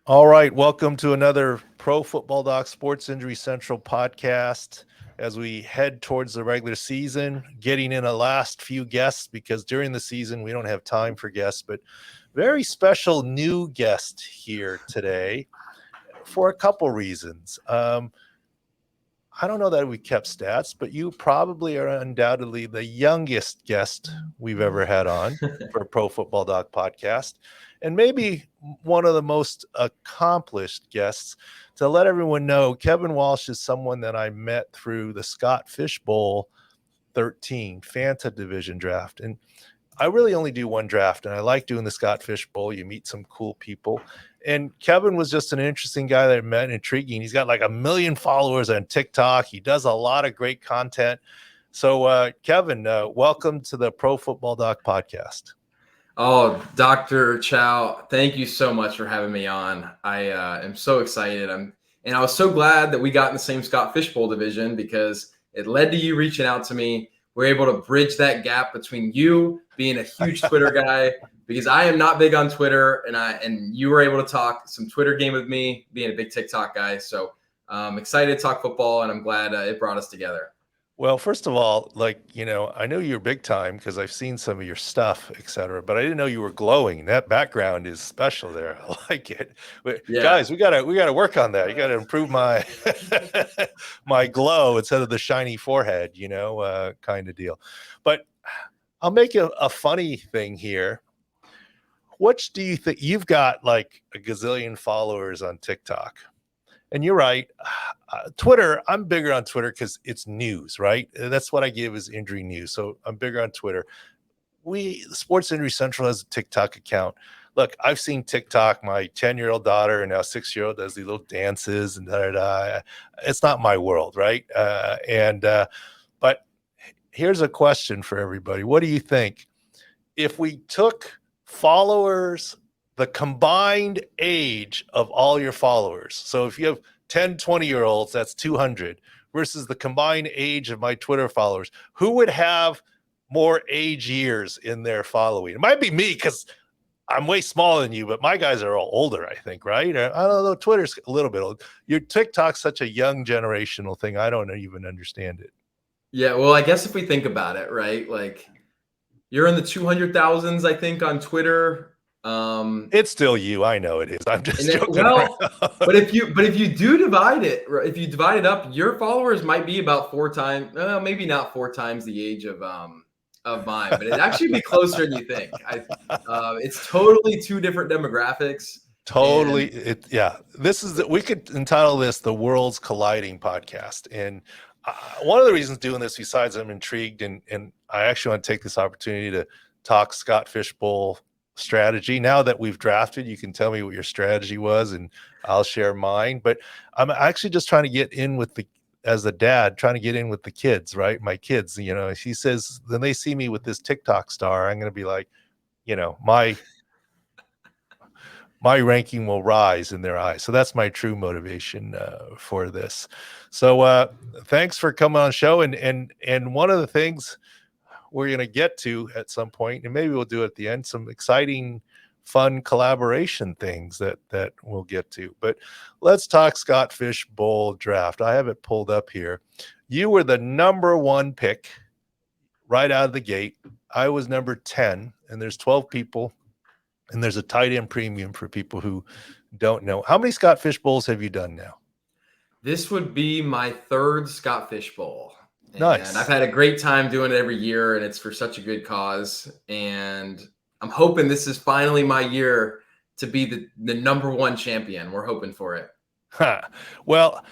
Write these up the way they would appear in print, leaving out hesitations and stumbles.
All right, welcome to another Pro Football Doc Sports Injury Central podcast. As we head towards the regular season, getting in a last few guests because during the season we don't have time for guests, but very special new guest here today for a couple reasons. I don't know that we kept stats, but you probably are undoubtedly the youngest guest we've ever had on for a Pro Football Doc podcast, and maybe one of the most accomplished guests. To let everyone know, Kevin Walsh is someone that I met through the Scott Fish Bowl 13 Fanta Division draft. And I really only do one draft, and I like doing the Scott Fish Bowl. You meet some cool people. And Kevin was just an interesting guy that I met, intriguing. He's got like 1 million followers on TikTok. He does a lot of great content. So, Kevin, welcome to the Pro Football Doc podcast. Oh, Dr. Chow, thank you so much for having me on. I am so excited. I was so glad that we got in the same Scott Fish Bowl division because it led to you reaching out to me. We're able to bridge that gap between you being a huge Twitter guy, because I am not big on Twitter, and you were able to talk some Twitter game with me, being a big TikTok guy. So I'm excited to talk football, and I'm glad it brought us together. Well, first of all, I know you're big time because I've seen some of your stuff, et cetera, but I didn't know you were glowing. That background is special there. I like it. But Yeah. Guys, we gotta work on that. You gotta improve my my glow instead of the shiny forehead, kind of deal. But I'll make a funny thing here. Which do you think you've got like a gazillion followers on TikTok? And you're right. Twitter, I'm bigger on Twitter because it's news, right? That's what I give is injury news. So I'm bigger on Twitter. The Sports Injury Central has a TikTok account. Look, I've seen TikTok. My 10-year-old daughter and now 6-year-old does these little dances and da-da-da. It's not my world, right? But here's a question for everybody. What do you think? If we took followers, the combined age of all your followers. So if you have 10, 20-year-olds, that's 200 versus the combined age of my Twitter followers, who would have more age years in their following? It might be me because I'm way smaller than you, but my guys are all older, I think, right? I don't know. Twitter's a little bit old. Your TikTok's such a young generational thing. I don't even understand it. Yeah, well, I guess if we think about it, right? Like you're in the 200,000s, I think, on Twitter. It's still you. I know it is. I'm just joking. Well, but if you do divide it, if you divide it up, your followers might be about 4 times, maybe not 4 times the age of mine, but it'd actually be closer than you think. It's totally 2 different demographics. Totally. We could entitle this the Worlds Colliding podcast. And one of the reasons doing this, besides I'm intrigued and I actually want to take this opportunity to talk Scott Fish Bowl strategy. Now that we've drafted, you can tell me what your strategy was and I'll share mine. But I'm actually just trying to get in with as a dad, trying to get in with the kids, right? My kids, he says, then they see me with this TikTok star, I'm going to be like, my ranking will rise in their eyes. So that's my true motivation for this. So thanks for coming on the show. And one of the things we're going to get to at some point, and maybe we'll do it at the end, some exciting, fun collaboration things that we'll get to. But let's talk Scott Fish Bowl draft. I have it pulled up here. You were the number 1 pick right out of the gate. I was number 10, and there's 12 people. And there's a tight end premium for people who don't know. How many Scott Fish Bowls have you done now? This would be my 3rd Scott Fish Bowl. Nice. And I've had a great time doing it every year, and it's for such a good cause. And I'm hoping this is finally my year to be the number 1 champion. We're hoping for it. Well,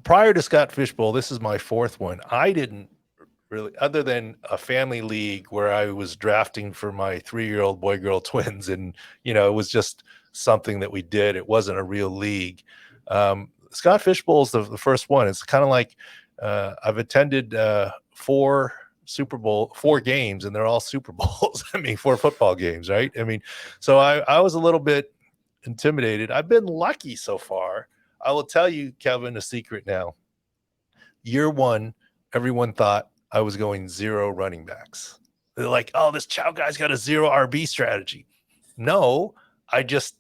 prior to Scott Fish Bowl, this is my 4th one. I didn't really, other than a family league where I was drafting for my 3-year-old boy-girl twins. And, it was just something that we did. It wasn't a real league. Scott Fish Bowl is the first one. It's kind of like I've attended 4 games, and they're all Super Bowls. 4 football games, right? So I was a little bit intimidated. I've been lucky so far. I will tell you, Kevin, a secret now. Year 1, everyone thought I was going 0 running backs. They're like, oh, this Chow guy's got a 0 RB strategy. No, I just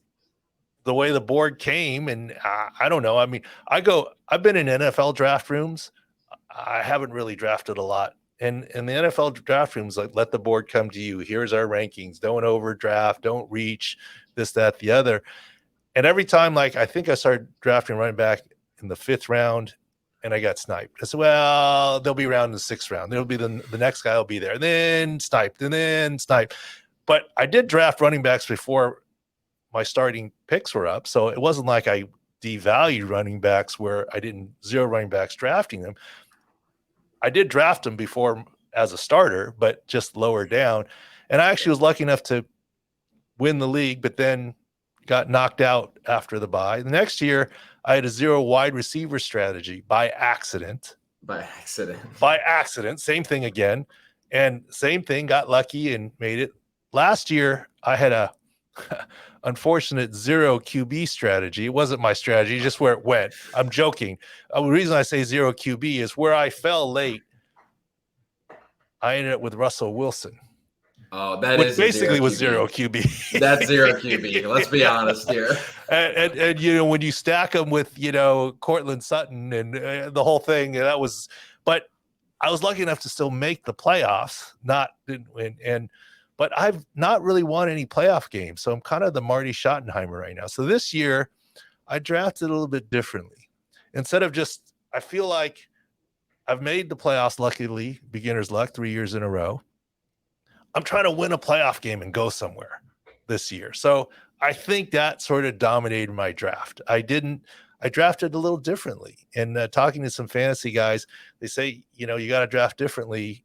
the way the board came, and I don't know. I mean, I've been in NFL draft rooms. I haven't really drafted a lot. And in the NFL draft rooms, like, let the board come to you. Here's our rankings. Don't overdraft. Don't reach this, that, the other. And every time, like, I think I started drafting running back in the 5th round, and I got sniped. I said, well, they'll be around in the 6th round. There'll be the next guy will be there. And then sniped, and then sniped. But I did draft running backs before my starting picks were up. So it wasn't like I devalued running backs where I didn't zero running backs drafting them. I did draft them before as a starter, but just lower down. And I actually was lucky enough to win the league, but then got knocked out after the bye. The next year, I had a 0 wide receiver strategy by accident. By accident. Same thing again. And same thing, got lucky and made it. Last year, I had a unfortunate 0 QB strategy. It wasn't my strategy, just where it went. I'm joking. The reason I say 0 QB is where I fell late. I ended up with Russell Wilson. Oh, that which is basically was 0 QB. That's 0 QB. Let's be honest here. And you know, when you stack them with, you know, Cortland Sutton and the whole thing, that was. But I was lucky enough to still make the playoffs. Didn't win, but I've not really won any playoff games, so I'm kind of the Marty Schottenheimer right now. So this year, I drafted a little bit differently. Instead of just, I feel like I've made the playoffs, luckily, beginner's luck, 3 years in a row. I'm trying to win a playoff game and go somewhere this year. So I think that sort of dominated my draft. I drafted a little differently. And talking to some fantasy guys, they say, you know, you got to draft differently.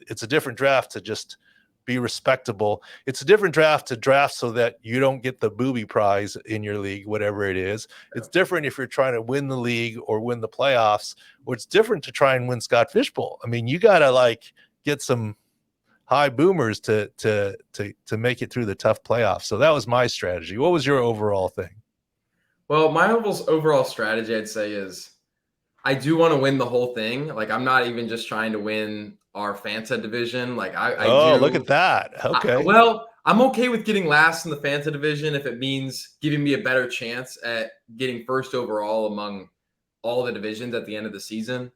It's a different draft to just be respectable. It's a different draft to draft so that you don't get the booby prize in your league, whatever it is. It's different if you're trying to win the league or win the playoffs, or it's different to try and win Scott Fishbowl. I mean, you got to like get some high boomers to make it through the tough playoffs. So that was my strategy. What was your overall thing? Well, my overall strategy, I'd say, is I do want to win the whole thing. Like, I'm not even just trying to win our Fanta division. Like, I do. Look at that. Okay. I'm okay with getting last in the Fanta division if it means giving me a better chance at getting first overall among all the divisions at the end of the season.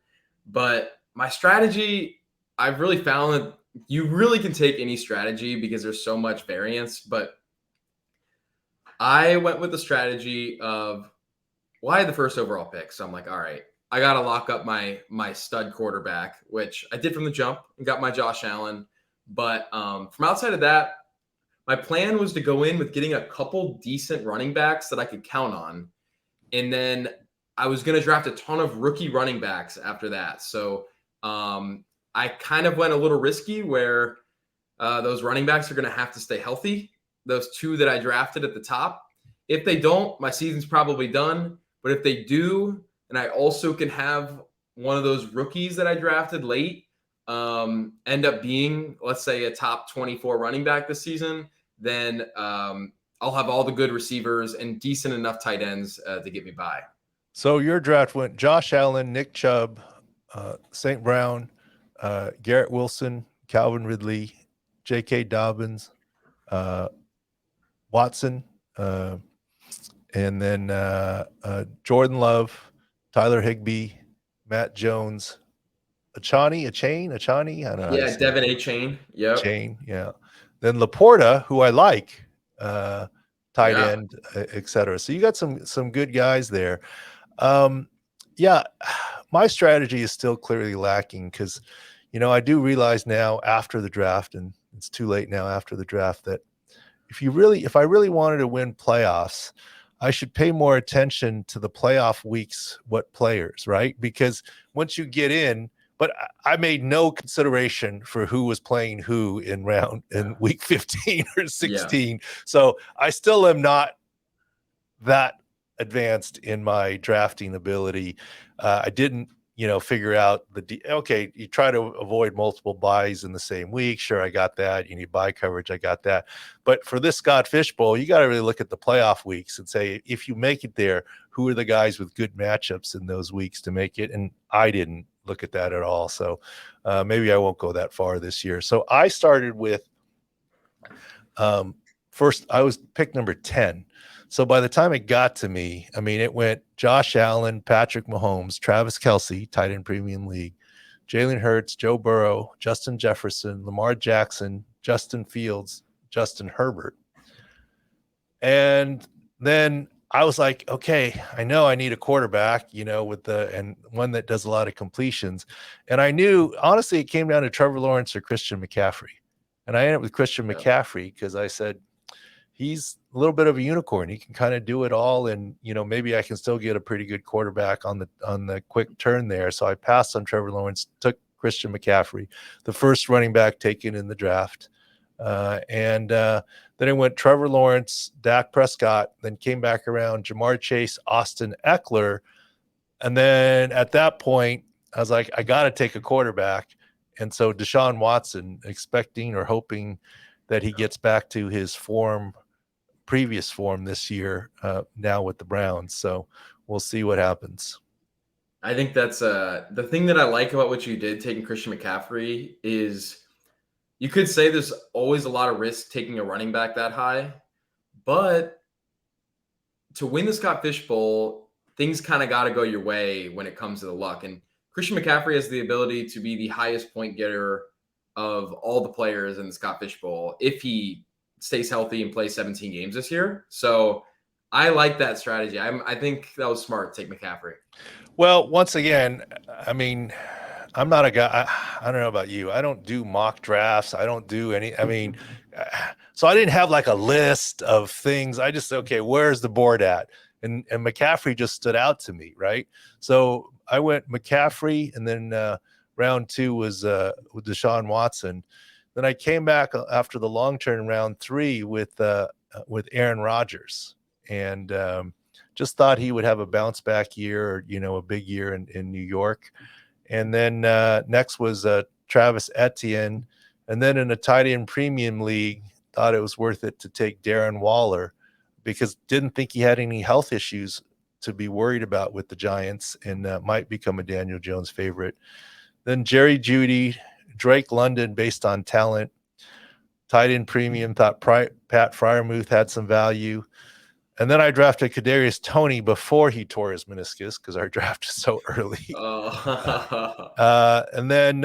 But my strategy, I've really found that you really can take any strategy because there's so much variance. But I went with the strategy of, well, I had the first overall pick. So I'm like, all right, I got to lock up my stud quarterback, which I did from the jump and got my Josh Allen. But from outside of that, my plan was to go in with getting a couple decent running backs that I could count on. And then I was going to draft a ton of rookie running backs after that. So I kind of went a little risky where those running backs are going to have to stay healthy. Those 2 that I drafted at the top. If they don't, my season's probably done. But if they do, and I also can have one of those rookies that I drafted late end up being, let's say, a top 24 running back this season, then I'll have all the good receivers and decent enough tight ends to get me by. So your draft went Josh Allen, Nick Chubb, St. Brown, Garrett Wilson, Calvin Ridley, J.K. Dobbins, Watson, and then Jordan Love, Tyler Higbee, Matt Jones, Achani. I don't know. Yeah, Devin Achane. Yep. Chain, yeah. Then Laporta, who I like, tight end, etc. So you got some good guys there. Yeah, my strategy is still clearly lacking because, you know, I do realize now after the draft, and it's too late now after the draft, that if I really wanted to win playoffs, I should pay more attention to the playoff weeks, what players, right? Because once you get in, but I made no consideration for who was playing who in week 15 or 16. Yeah. So I still am not that advanced in my drafting ability. I didn't, figure out okay, you try to avoid multiple buys in the same week. Sure, I got that. You need buy coverage. I got that. But for this Scott Fishbowl, you got to really look at the playoff weeks and say, if you make it there, who are the guys with good matchups in those weeks to make it? And I didn't look at that at all. So maybe I won't go that far this year. So I started with I was picked number 10. So by the time it got to me, I mean, it went Josh Allen, Patrick Mahomes, Travis Kelce, tight end premium league, Jalen Hurts, Joe Burrow, Justin Jefferson, Lamar Jackson, Justin Fields, Justin Herbert. And then I was like, okay, I know I need a quarterback, and one that does a lot of completions. And I knew, honestly, it came down to Trevor Lawrence or Christian McCaffrey. And I ended up with Christian McCaffrey because I said, he's a little bit of a unicorn. He can kind of do it all. And, maybe I can still get a pretty good quarterback on the quick turn there. So I passed on Trevor Lawrence, took Christian McCaffrey, the first running back taken in the draft. Then it went Trevor Lawrence, Dak Prescott, then came back around Jamar Chase, Austin Eckler. And then at that point, I was like, I got to take a quarterback. And so Deshaun Watson, expecting or hoping that he gets back to his previous form this year, now with the Browns. So we'll see what happens. I think that's the thing that I like about what you did, taking Christian McCaffrey, is you could say there's always a lot of risk taking a running back that high, but to win the Scott Fish Bowl, things kind of got to go your way when it comes to the luck. And Christian McCaffrey has the ability to be the highest point getter of all the players in the Scott Fish Bowl if he stays healthy and plays 17 games this year. So I like that strategy. I think that was smart to take McCaffrey. Well, once again, I mean, I'm not a guy. I don't know about you. I don't do mock drafts. I don't do any. I mean, so I didn't have like a list of things. I just, okay, where's the board at? And McCaffrey just stood out to me, right? So I went McCaffrey, and then round 2 was with Deshaun Watson. Then I came back after the long turn round 3 with Aaron Rodgers, and just thought he would have a bounce back year, or a big year in New York. And then next was Travis Etienne. And then in a tight end premium league, thought it was worth it to take Darren Waller because didn't think he had any health issues to be worried about with the Giants, and might become a Daniel Jones favorite. Then Jerry Jeudy, Drake London based on talent. Tight end premium, thought Pat Freiermuth had some value. And then I drafted Kadarius Toney before he tore his meniscus because our draft is so early. And then,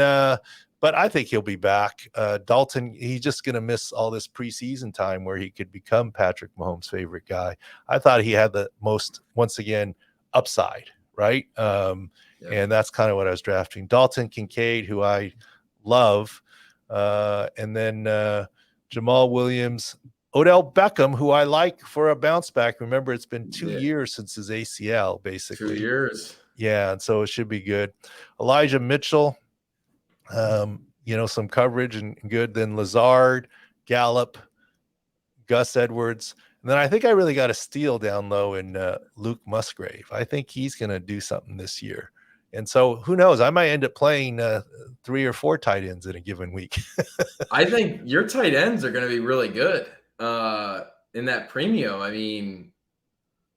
but I think he'll be back. Dalton, he's just going to miss all this preseason time where he could become Patrick Mahomes' favorite guy. I thought he had the most, once again, upside, right? And that's kind of what I was drafting. Dalton Kincaid, who I love. And then Jamal Williams, Odell Beckham, who I like for a bounce back. Remember, it's been 2 years since his ACL, basically. 2 years. Yeah, and so it should be good. Elijah Mitchell, some coverage and good. Then Lazard, Gallup, Gus Edwards. And then I think I really got a steal down low in Luke Musgrave. I think he's going to do something this year. And so who knows? I might end up playing 3 or 4 tight ends in a given week. I think your tight ends are going to be really good in that premium. I mean,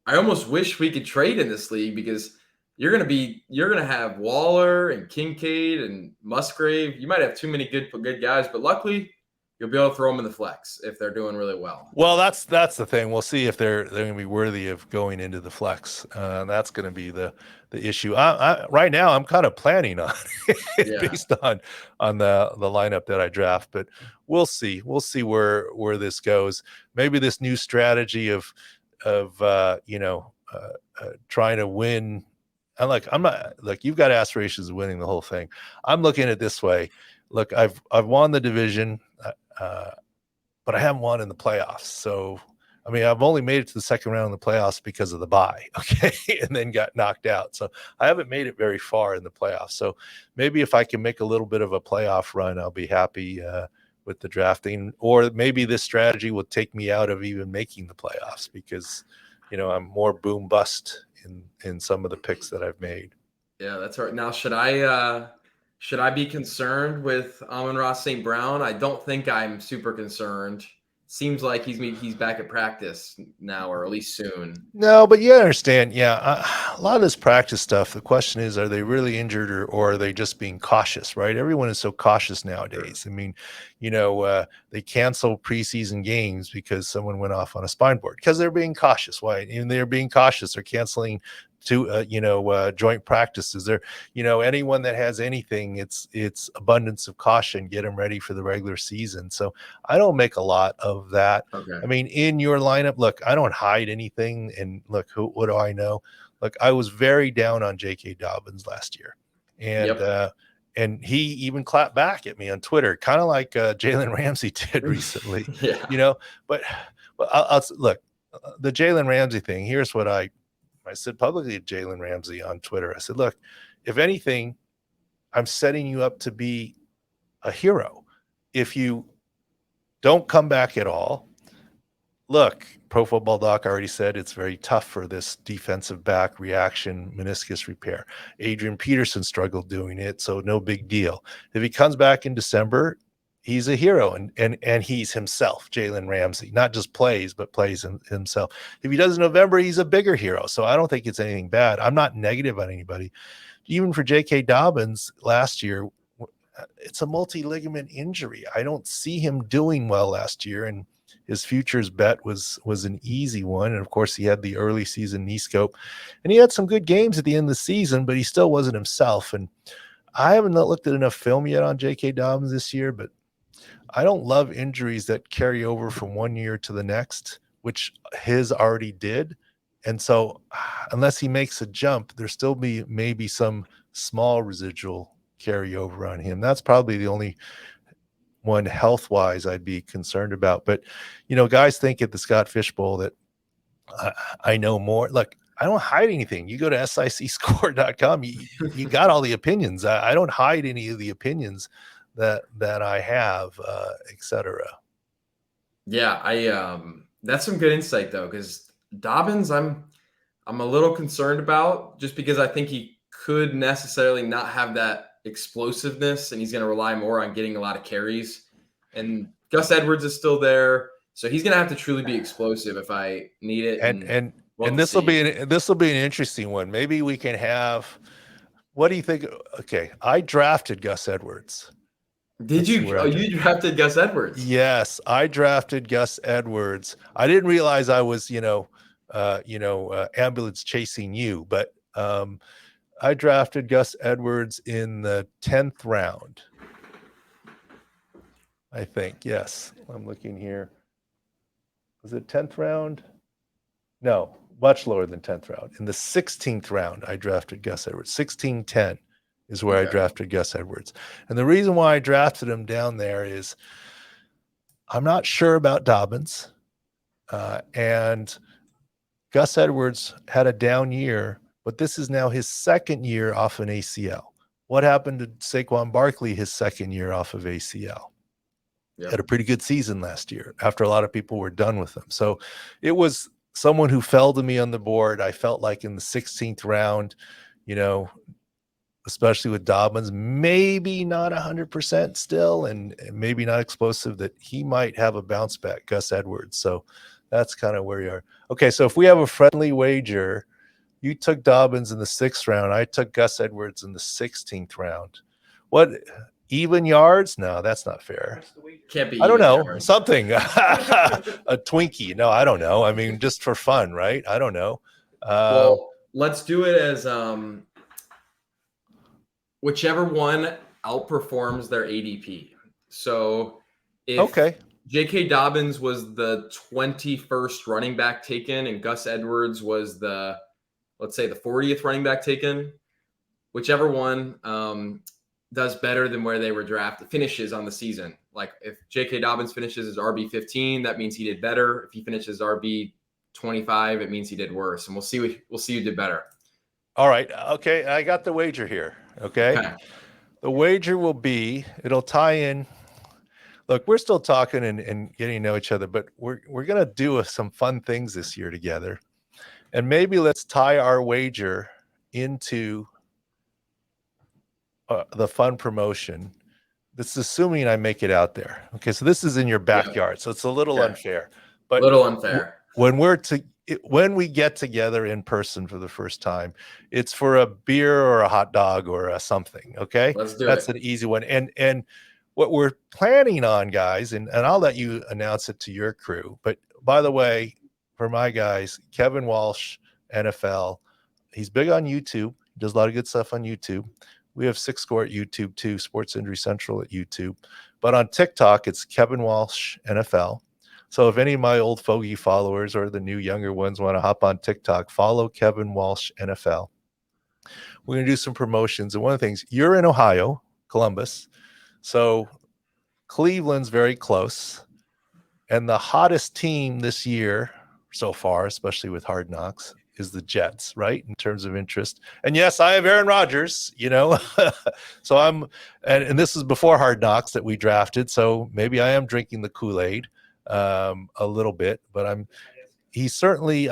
I almost wish we could trade in this league because you're going to have Waller and Kincaid and Musgrave. You might have too many good guys, but luckily you'll be able to throw them in the flex if they're doing really well. Well, that's the thing. We'll see if they're going to be worthy of going into the flex. That's going to be the issue. Right now, I'm kind of planning on it based on the lineup that I draft, but we'll see. We'll see where this goes. Maybe this new strategy of trying to win. I'm not like you've got aspirations of winning the whole thing. I'm looking at it this way. Look, I've won the division. But I haven't won in the playoffs. So, I mean, I've only made it to the second round in the playoffs because of the bye, okay, and then got knocked out. So I haven't made it very far in the playoffs. So maybe if I can make a little bit of a playoff run, I'll be happy with the drafting. Or maybe this strategy will take me out of even making the playoffs because, I'm more boom bust in some of the picks that I've made. Yeah, that's right. Now, should I be concerned with Amon-Ra St. Brown? I don't think I'm super concerned. seems like he's back at practice now, or at least soon. No, but you understand, yeah, a lot of this practice stuff, the question is, are they really injured or are they just being cautious, right? Everyone is so cautious nowadays. I mean, they cancel preseason games because someone went off on a spine board because they're being cautious. Why? And they're being cautious. They're canceling joint practices. They're, anyone that has anything, it's abundance of caution, get them ready for the regular season. So I don't make a lot of that. Okay. I mean, in your lineup, look, I don't hide anything. And look, what do I know? Look, I was very down on J.K. Dobbins last year. And he even clapped back at me on Twitter, kind of like Jalen Ramsey did recently. Yeah. But I'll look, the Jalen Ramsey thing. Here's what I said publicly to Jalen Ramsey on Twitter. I said, look, if anything, I'm setting you up to be a hero. If you don't come back at all, look, Pro Football Doc already said it's very tough for this defensive back reaction meniscus repair. Adrian Peterson struggled doing it, so no big deal. If he comes back in December, he's a hero, and he's himself, Jalen Ramsey, not just plays, but plays himself. If he does in November, he's a bigger hero. So I don't think it's anything bad. I'm not negative on anybody. Even for J.K. Dobbins last year, it's a multi-ligament injury. I don't see him doing well last year, and his futures bet was an easy one. And of course, he had the early season knee scope, and he had some good games at the end of the season, but he still wasn't himself. And I haven't looked at enough film yet on J.K. Dobbins this year, but I don't love injuries that carry over from one year to the next, which his already did. And so unless he makes a jump, there still maybe some small residual carryover on him. That's probably the only one health-wise I'd be concerned about. But, guys think at the Scott Fish Bowl that I know more. Look, I don't hide anything. You go to sicscore.com, you got all the opinions. I don't hide any of the opinions that I have, etc. Yeah, that's some good insight though, because Dobbins, I'm a little concerned about, just because I think he could necessarily not have that explosiveness, and he's going to rely more on getting a lot of carries. And Gus Edwards is still there, so he's going to have to truly be explosive if I need it. And this will be an interesting one. Maybe we can have. What do you think? Okay, I drafted Gus Edwards. Did you? Oh, you drafted Gus Edwards? Yes, I drafted Gus Edwards. I didn't realize I was, ambulance chasing you, but I drafted Gus Edwards in the 10th round. I think, yes. I'm looking here. Was it 10th round? No, much lower than 10th round. In the 16th round, I drafted Gus Edwards. 16-10 is where I drafted Gus Edwards. And the reason why I drafted him down there is I'm not sure about Dobbins. And Gus Edwards had a down year, but this is now his second year off an ACL. What happened to Saquon Barkley his second year off of ACL? Yep. Had a pretty good season last year after a lot of people were done with him. So it was someone who fell to me on the board. I felt like in the 16th round, especially with Dobbins, maybe not 100% still, and maybe not explosive, that he might have a bounce back, Gus Edwards. So that's kind of where you are. Okay, so if we have a friendly wager, you took Dobbins in the 6th round. I took Gus Edwards in the 16th round. What, even yards? No, that's not fair. Can't be. I don't know. Yards. Something. A Twinkie. No, I don't know. I mean, just for fun, right? I don't know. Well, let's do it as whichever one outperforms their ADP. So if J.K. Dobbins was the 21st running back taken and Gus Edwards was the, let's say, the 40th running back taken, whichever one does better than where they were drafted, finishes on the season. Like if J.K. Dobbins finishes as RB 15, that means he did better. If he finishes RB 25, it means he did worse. And we'll see who did better. All right. Okay. I got the wager here. Okay. The wager will be, it'll tie in. Look, we're still talking and getting to know each other, but we're going to do some fun things this year together. And maybe let's tie our wager into the fun promotion That's assuming I make it out there. Okay, so this is in your backyard, so it's a little Okay. unfair. A But little unfair. when we get together in person for the first time, it's for a beer or a hot dog or a something. Okay, Let's do that's it. an easy one. And what we're planning on, guys, and I'll let you announce it to your crew. But by the way, for my guys, Kevin Walsh, NFL, he's big on YouTube. He does a lot of good stuff on YouTube. We have Six Score at YouTube too, Sports Injury Central at YouTube. But on TikTok, it's Kevin Walsh NFL. So if any of my old fogey followers or the new younger ones want to hop on TikTok, follow Kevin Walsh NFL. We're going to do some promotions. And one of the things, you're in Ohio, Columbus. So Cleveland's very close. And the hottest team this year so far, especially with Hard Knocks, is the Jets, right? In terms of interest. And yes, I have Aaron Rodgers, so and this is before Hard Knocks that we drafted. So maybe I am drinking the Kool-Aid a little bit, but he's certainly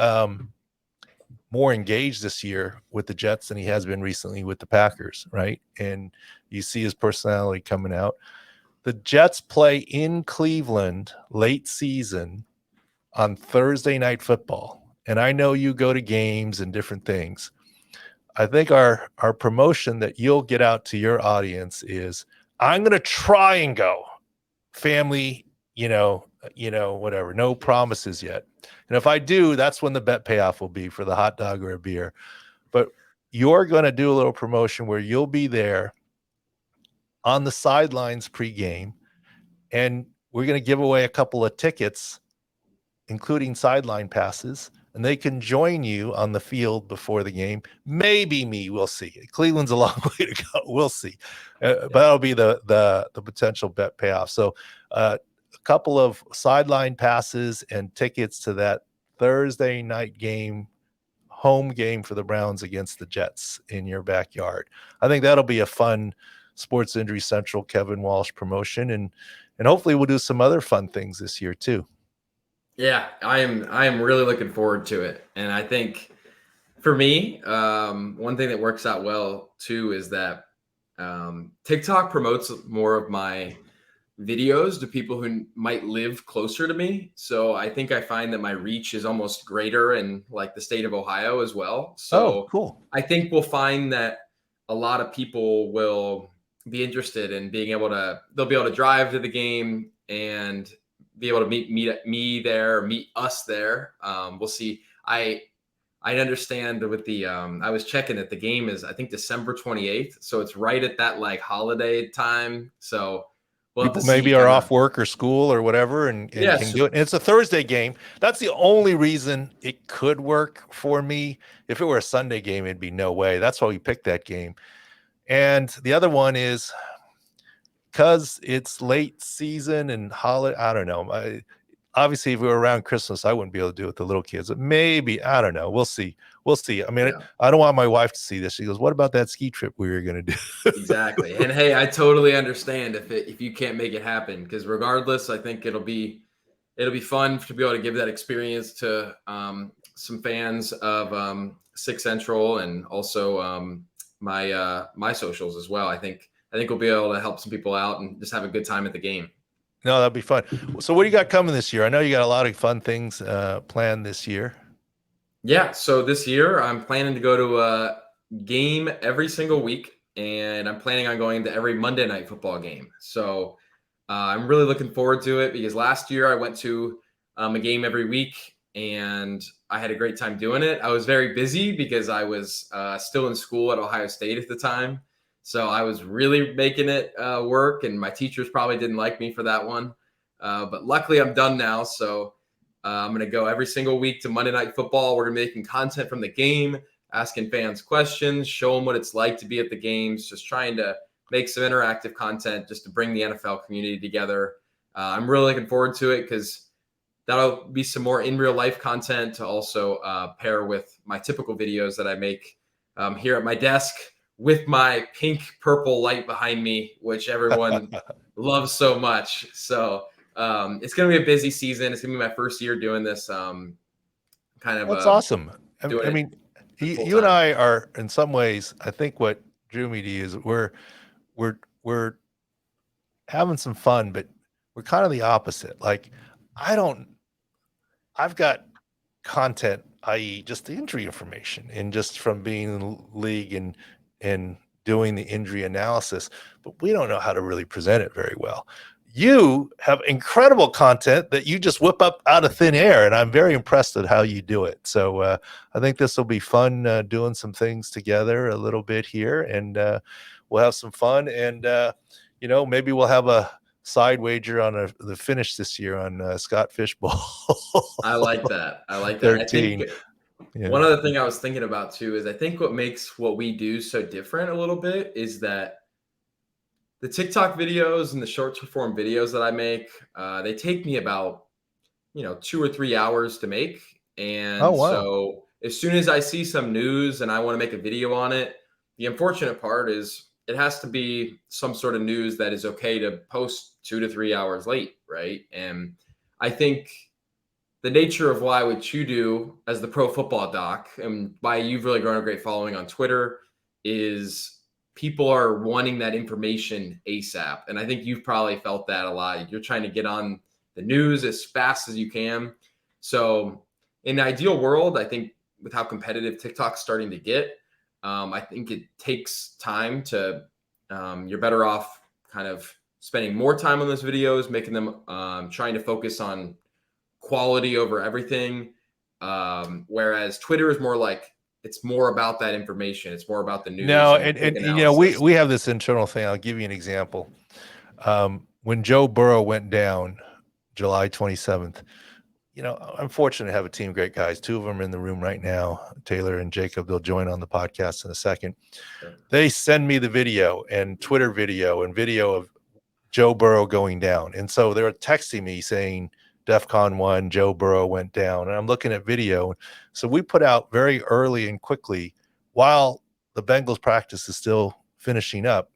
more engaged this year with the Jets than he has been recently with the Packers, right? And you see his personality coming out. The Jets play in Cleveland late season on Thursday Night Football. And I know you go to games and different things. I think our promotion that you'll get out to your audience is, I'm going to try and go. Family, whatever. No promises yet. And if I do, that's when the bet payoff will be for the hot dog or a beer. But you're going to do a little promotion where you'll be there on the sidelines pregame, and we're going to give away a couple of tickets, including sideline passes, and they can join you on the field before the game. Maybe me, we'll see. Cleveland's a long way to go. We'll see. But that'll be the potential bet payoff. So a couple of sideline passes and tickets to that Thursday night game, home game for the Browns against the Jets in your backyard. I think that'll be a fun Sports Injury Central Kevin Walsh promotion, and hopefully we'll do some other fun things this year too. Yeah, I am really looking forward to it. And I think for me, one thing that works out well too is that TikTok promotes more of my videos to people who might live closer to me. So I think I find that my reach is almost greater in like the state of Ohio as well. So cool. I think we'll find that a lot of people will be interested in they'll be able to drive to the game and be able to meet me there, meet us there. We'll see. I understand with the I was checking that the game is, I think, December 28th. So it's right at that like holiday time. So we'll have to People see maybe are off work or school or whatever and can do it. And it's a Thursday game. That's the only reason it could work for me. If it were a Sunday game, it'd be no way. That's why we picked that game. And the other one is because it's late season and holiday. I don't know. Obviously, if we were around Christmas, I wouldn't be able to do it with the little kids. But maybe, I don't know. We'll see. We'll see. I mean, I don't want my wife to see this. She goes, "What about that ski trip we were going to do?" Exactly. And hey, I totally understand if you can't make it happen, because regardless, I think it'll be fun to be able to give that experience to some fans of Six Central and also my socials as well. I think we'll be able to help some people out and just have a good time at the game. No, that'd be fun. So what do you got coming this year? I know you got a lot of fun things planned this year. Yeah. So this year I'm planning to go to a game every single week, and I'm planning on going to every Monday Night Football game. So I'm really looking forward to it, because last year I went to a game every week and I had a great time doing it. I was very busy because I was still in school at Ohio State at the time. So I was really making it work, and my teachers probably didn't like me for that one. But luckily I'm done now. So I'm going to go every single week to Monday Night Football. We're going to be making content from the game, asking fans questions, show them what it's like to be at the games, just trying to make some interactive content just to bring the NFL community together. I'm really looking forward to it, because that'll be some more in real life content to also pair with my typical videos that I make here at my desk with my pink purple light behind me, which everyone loves so much. So it's going to be a busy season. It's going to be my first year doing this kind of. That's awesome. I mean, you and I are, in some ways, I think what drew me to you is we're having some fun, but we're kind of the opposite. Like, I've got content, i.e., just the injury information, and just from being in the league and doing the injury analysis, but we don't know how to really present it very well. You have incredible content that you just whip up out of thin air, and I'm very impressed at how you do it. So I think this will be fun doing some things together a little bit here, and we'll have some fun. And maybe we'll have a side wager on the finish this year on Scott Fishbowl. I like that. I like that. 13. I think one other thing I was thinking about too is I think what makes what we do so different a little bit is that the TikTok videos and the short form videos that I make, they take me about 2 or 3 hours to make. And Oh, wow. so as soon as I see some news and I want to make a video on it, the unfortunate part is it has to be some sort of news that is okay to post 2 to 3 hours late, right? And I think the nature of why what you do as the pro football doc and why you've really grown a great following on Twitter is people are wanting that information ASAP. And I think you've probably felt that a lot. You're trying to get on the news as fast as you can. So in the ideal world, I think with how competitive TikTok's starting to get, I think it takes time to, you're better off kind of spending more time on those videos, making them, trying to focus on quality over everything. Whereas Twitter is more like, it's more about that information. It's more about the news. No, and we have this internal thing. I'll give you an example. When Joe Burrow went down July 27th, I'm fortunate to have a team of great guys. 2 of them are in the room right now, Taylor and Jacob. They'll join on the podcast in a second. Sure. They send me the video and Twitter video and video of Joe Burrow going down. And so they were texting me saying, DEFCON 1, Joe Burrow went down. And I'm looking at video. So we put out very early and quickly while the Bengals practice is still finishing up.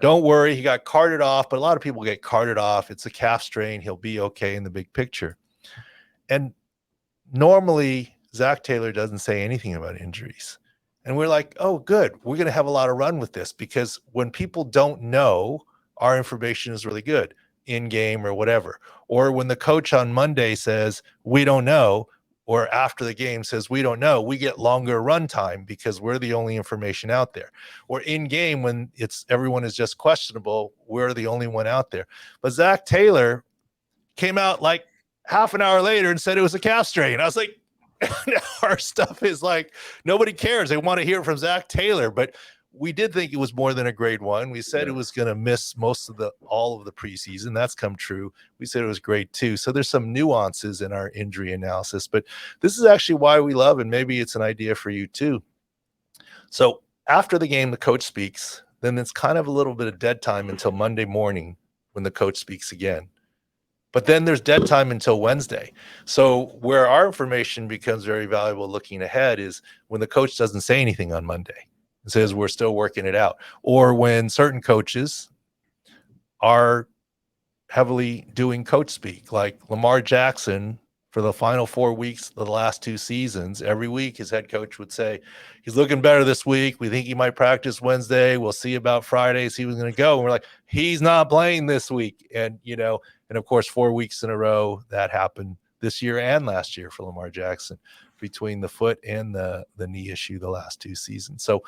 Don't worry, he got carted off, but a lot of people get carted off. It's a calf strain. He'll be okay in the big picture. And normally Zach Taylor doesn't say anything about injuries. And we're like, oh, good. We're going to have a lot of run with this, because when people don't know, our information is really good in game or whatever. Or when the coach on Monday says, we don't know, or after the game says, we don't know, we get longer run time because we're the only information out there. Or in game, when everyone is just questionable, we're the only one out there. But Zach Taylor came out like half an hour later and said it was a calf strain. I was like, our stuff is like, nobody cares. They want to hear from Zach Taylor. But we did think it was more than a grade 1. We said it was going to miss all of the preseason. That's come true. We said it was grade 2. So there's some nuances in our injury analysis, but this is actually why we love, and maybe it's an idea for you too. So after the game, the coach speaks, then it's kind of a little bit of dead time until Monday morning when the coach speaks again. But then there's dead time until Wednesday. So where our information becomes very valuable looking ahead is when the coach doesn't say anything on Monday. Says we're still working it out, or when certain coaches are heavily doing coach speak, like Lamar Jackson for the final 4 weeks of the last 2 seasons. Every week his head coach would say, he's looking better this week. We think he might practice Wednesday. We'll see about Friday. See who's going to go. And we're like, he's not playing this week. And, and of course, 4 weeks in a row that happened this year and last year for Lamar Jackson, between the foot and the knee issue the last 2 seasons. So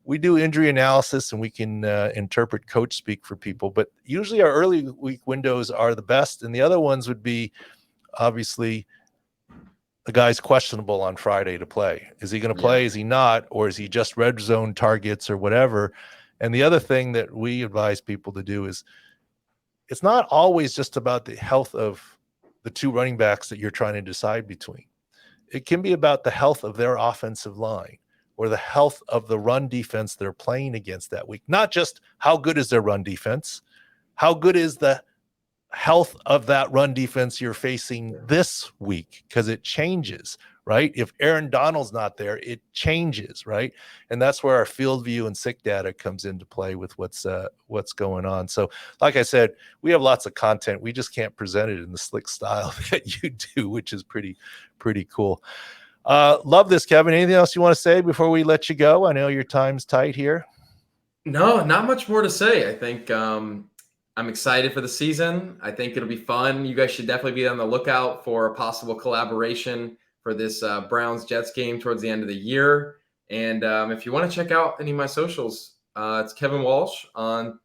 we do injury analysis and we can interpret coach speak for people, but usually our early week windows are the best. And the other ones would be, obviously, the guy's questionable on Friday to play. Is he going to play? Is he not? Or is he just red zone targets or whatever? And the other thing that we advise people to do is, it's not always just about the health of the 2 running backs that you're trying to decide between. It can be about the health of their offensive line or the health of the run defense they're playing against that week. Not just how good is their run defense, how good is the health of that run defense you're facing this week, because it changes, right? If Aaron Donald's not there, it changes, right? And that's where our field view and sick data comes into play with what's going on. So like I said, we have lots of content. We just can't present it in the slick style that you do, which is pretty cool. Love this, Kevin. Anything else you want to say before we let you go? I know your time's tight here. No, not much more to say. I think I'm excited for the season. I think it'll be fun. You guys should definitely be on the lookout for a possible collaboration for this Browns-Jets game towards the end of the year. And if you want to check out any of my socials, it's Kevin Walsh on,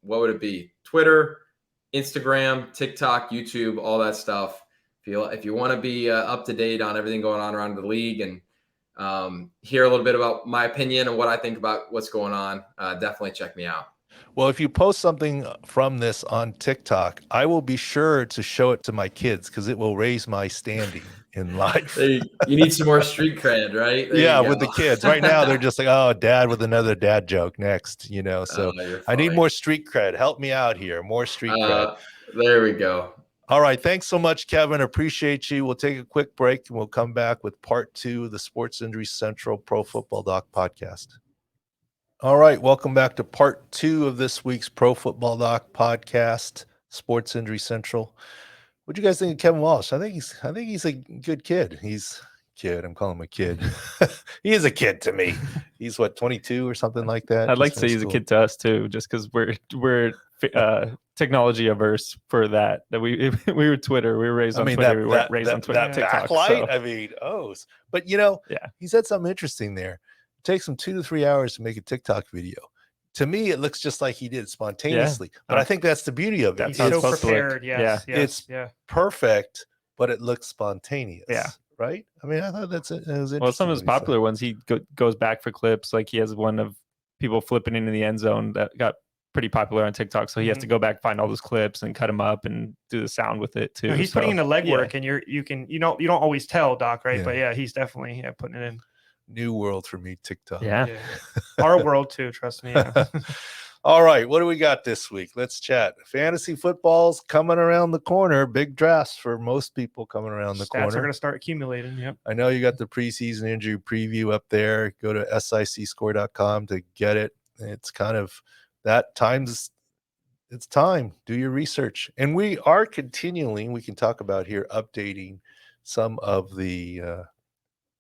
what would it be? Twitter, Instagram, TikTok, YouTube, all that stuff. If you want to be up to date on everything going on around the league and hear a little bit about my opinion and what I think about what's going on, definitely check me out. Well, if you post something from this on TikTok, I will be sure to show it to my kids because it will raise my standing in life. You need some more street cred, right? Yeah, with the kids. Right now, they're just like, oh, dad with another dad joke next, So I need more street cred. Help me out here. More street cred. There we go. All right. Thanks so much, Kevin. Appreciate you. We'll take a quick break and we'll come back with part 2 of the Sports Injury Central Pro Football Doc podcast. All right. Welcome back to part 2 of this week's Pro Football Doc podcast, Sports Injury Central. What do you guys think of Kevin Walsh? I think he's a good kid. I'm calling him a kid. He is a kid to me. He's 22 or something like that. I'd like to say he's a kid to us too, just because we're technology averse for that. That we were Twitter. We were raised on Twitter. We weren't raised on Twitter. That TikTok. Backlight. But he said something interesting there. It takes him 2 to 3 hours to make a TikTok video. To me, it looks just like he did it spontaneously. Yeah. But I think that's the beauty of it. He's so prepared. Yes. It's perfect, but it looks spontaneous. Yeah. Right? I mean, I thought it was interesting. Well, some of his popular ones, he goes back for clips. Like he has one of people flipping into the end zone that got pretty popular on TikTok. So he has to go back, find all those clips and cut them up and do the sound with it too. No, he's putting in the legwork and you don't always tell, Doc, right? Yeah. But yeah, he's definitely putting it in. New world for me, TikTok. Yeah. Our world too, trust me. Yeah. All right, what do we got this week? Let's chat. Fantasy football's coming around the corner. Big drafts for most people coming around the corner. Stats are going to start accumulating. Yep. I know you got the preseason injury preview up there. Go to sicscore.com to get it. It's kind of that time's. It's time. Do your research. And we are continually, we can talk about here, updating some of the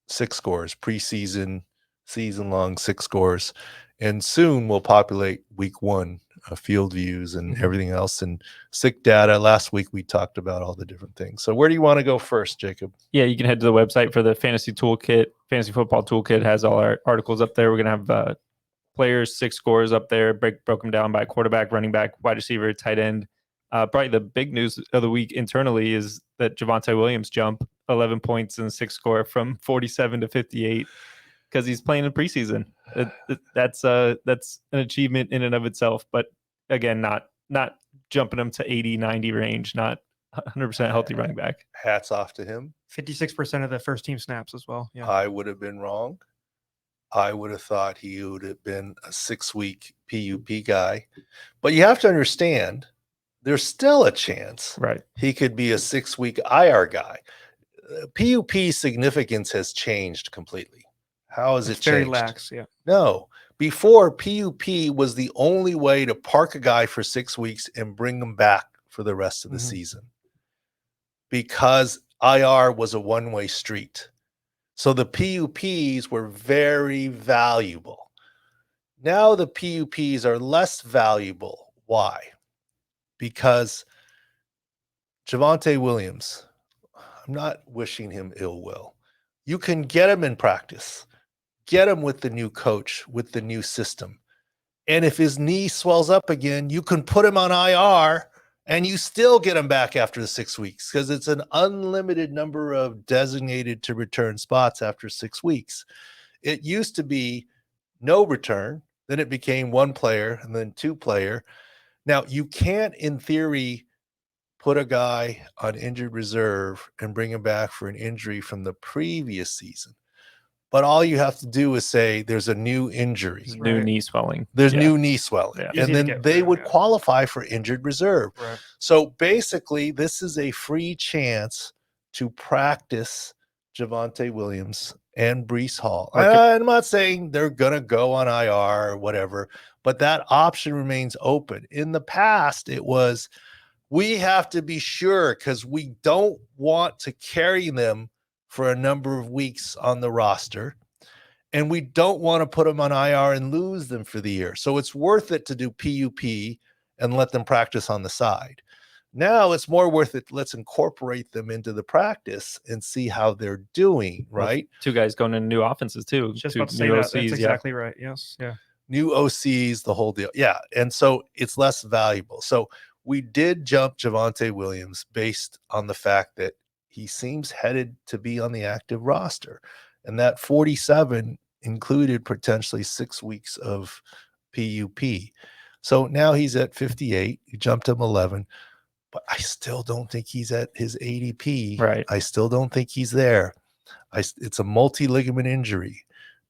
6 scores, preseason, season-long 6 scores. And soon we'll populate week 1 field views and everything else and sick data. Last week we talked about all the different things. So where do you want to go first, Jacob? Yeah, you can head to the website for the fantasy toolkit. Fantasy football toolkit has all our articles up there. We're going to have players, 6 scores up there, broke them down by quarterback, running back, wide receiver, tight end. Probably the big news of the week internally is that Javonte Williams jumped 11 points in the 6 score from 47 to 58 because he's playing in preseason. That's an achievement in and of itself. But again, not jumping him to 80, 90 range, not 100% healthy running back. Hats off to him. 56% of the first team snaps as well. Yeah. I would have been wrong. I would have thought he would have been a 6-week PUP guy. But you have to understand, there's still a chance he could be a 6-week IR guy. PUP significance has changed completely. How has it changed? Very lax, yeah. No. Before, PUP was the only way to park a guy for 6 weeks and bring him back for the rest of the season because IR was a one-way street. So the PUPs were very valuable. Now the PUPs are less valuable. Why? Because Javonte Williams, I'm not wishing him ill will. You can get him in practice, get him with the new coach, with the new system. And if his knee swells up again, you can put him on IR and you still get him back after the 6 weeks because it's an unlimited number of designated to return spots after 6 weeks. It used to be no return, then it became 1 player and then 2 player. Now, you can't, in theory, put a guy on injured reserve and bring him back for an injury from the previous season. But all you have to do is say there's a new injury. New knee swelling. There's new knee swelling. Yeah. And then they would qualify for injured reserve. Right. So basically, this is a free chance to practice Javonte Williams and Breece Hall. I'm not saying they're going to go on IR or whatever, but that option remains open. In the past, it was, we have to be sure because we don't want to carry them for a number of weeks on the roster, and we don't want to put them on IR and lose them for the year. So it's worth it to do PUP and let them practice on the side. Now it's more worth it. Let's incorporate them into the practice and see how they're doing, right? Two guys going into new offenses too. Just Two about to say new that. OCs, That's yeah. exactly right. Yes. Yeah. New OCs, the whole deal. Yeah. And so it's less valuable. So we did jump Javonte Williams based on the fact that he seems headed to be on the active roster. And that 47 included potentially 6 weeks of PUP. So now he's at 58. You jumped him 11. But I still don't think he's at his ADP. Right. I still don't think he's there. It's a multi-ligament injury.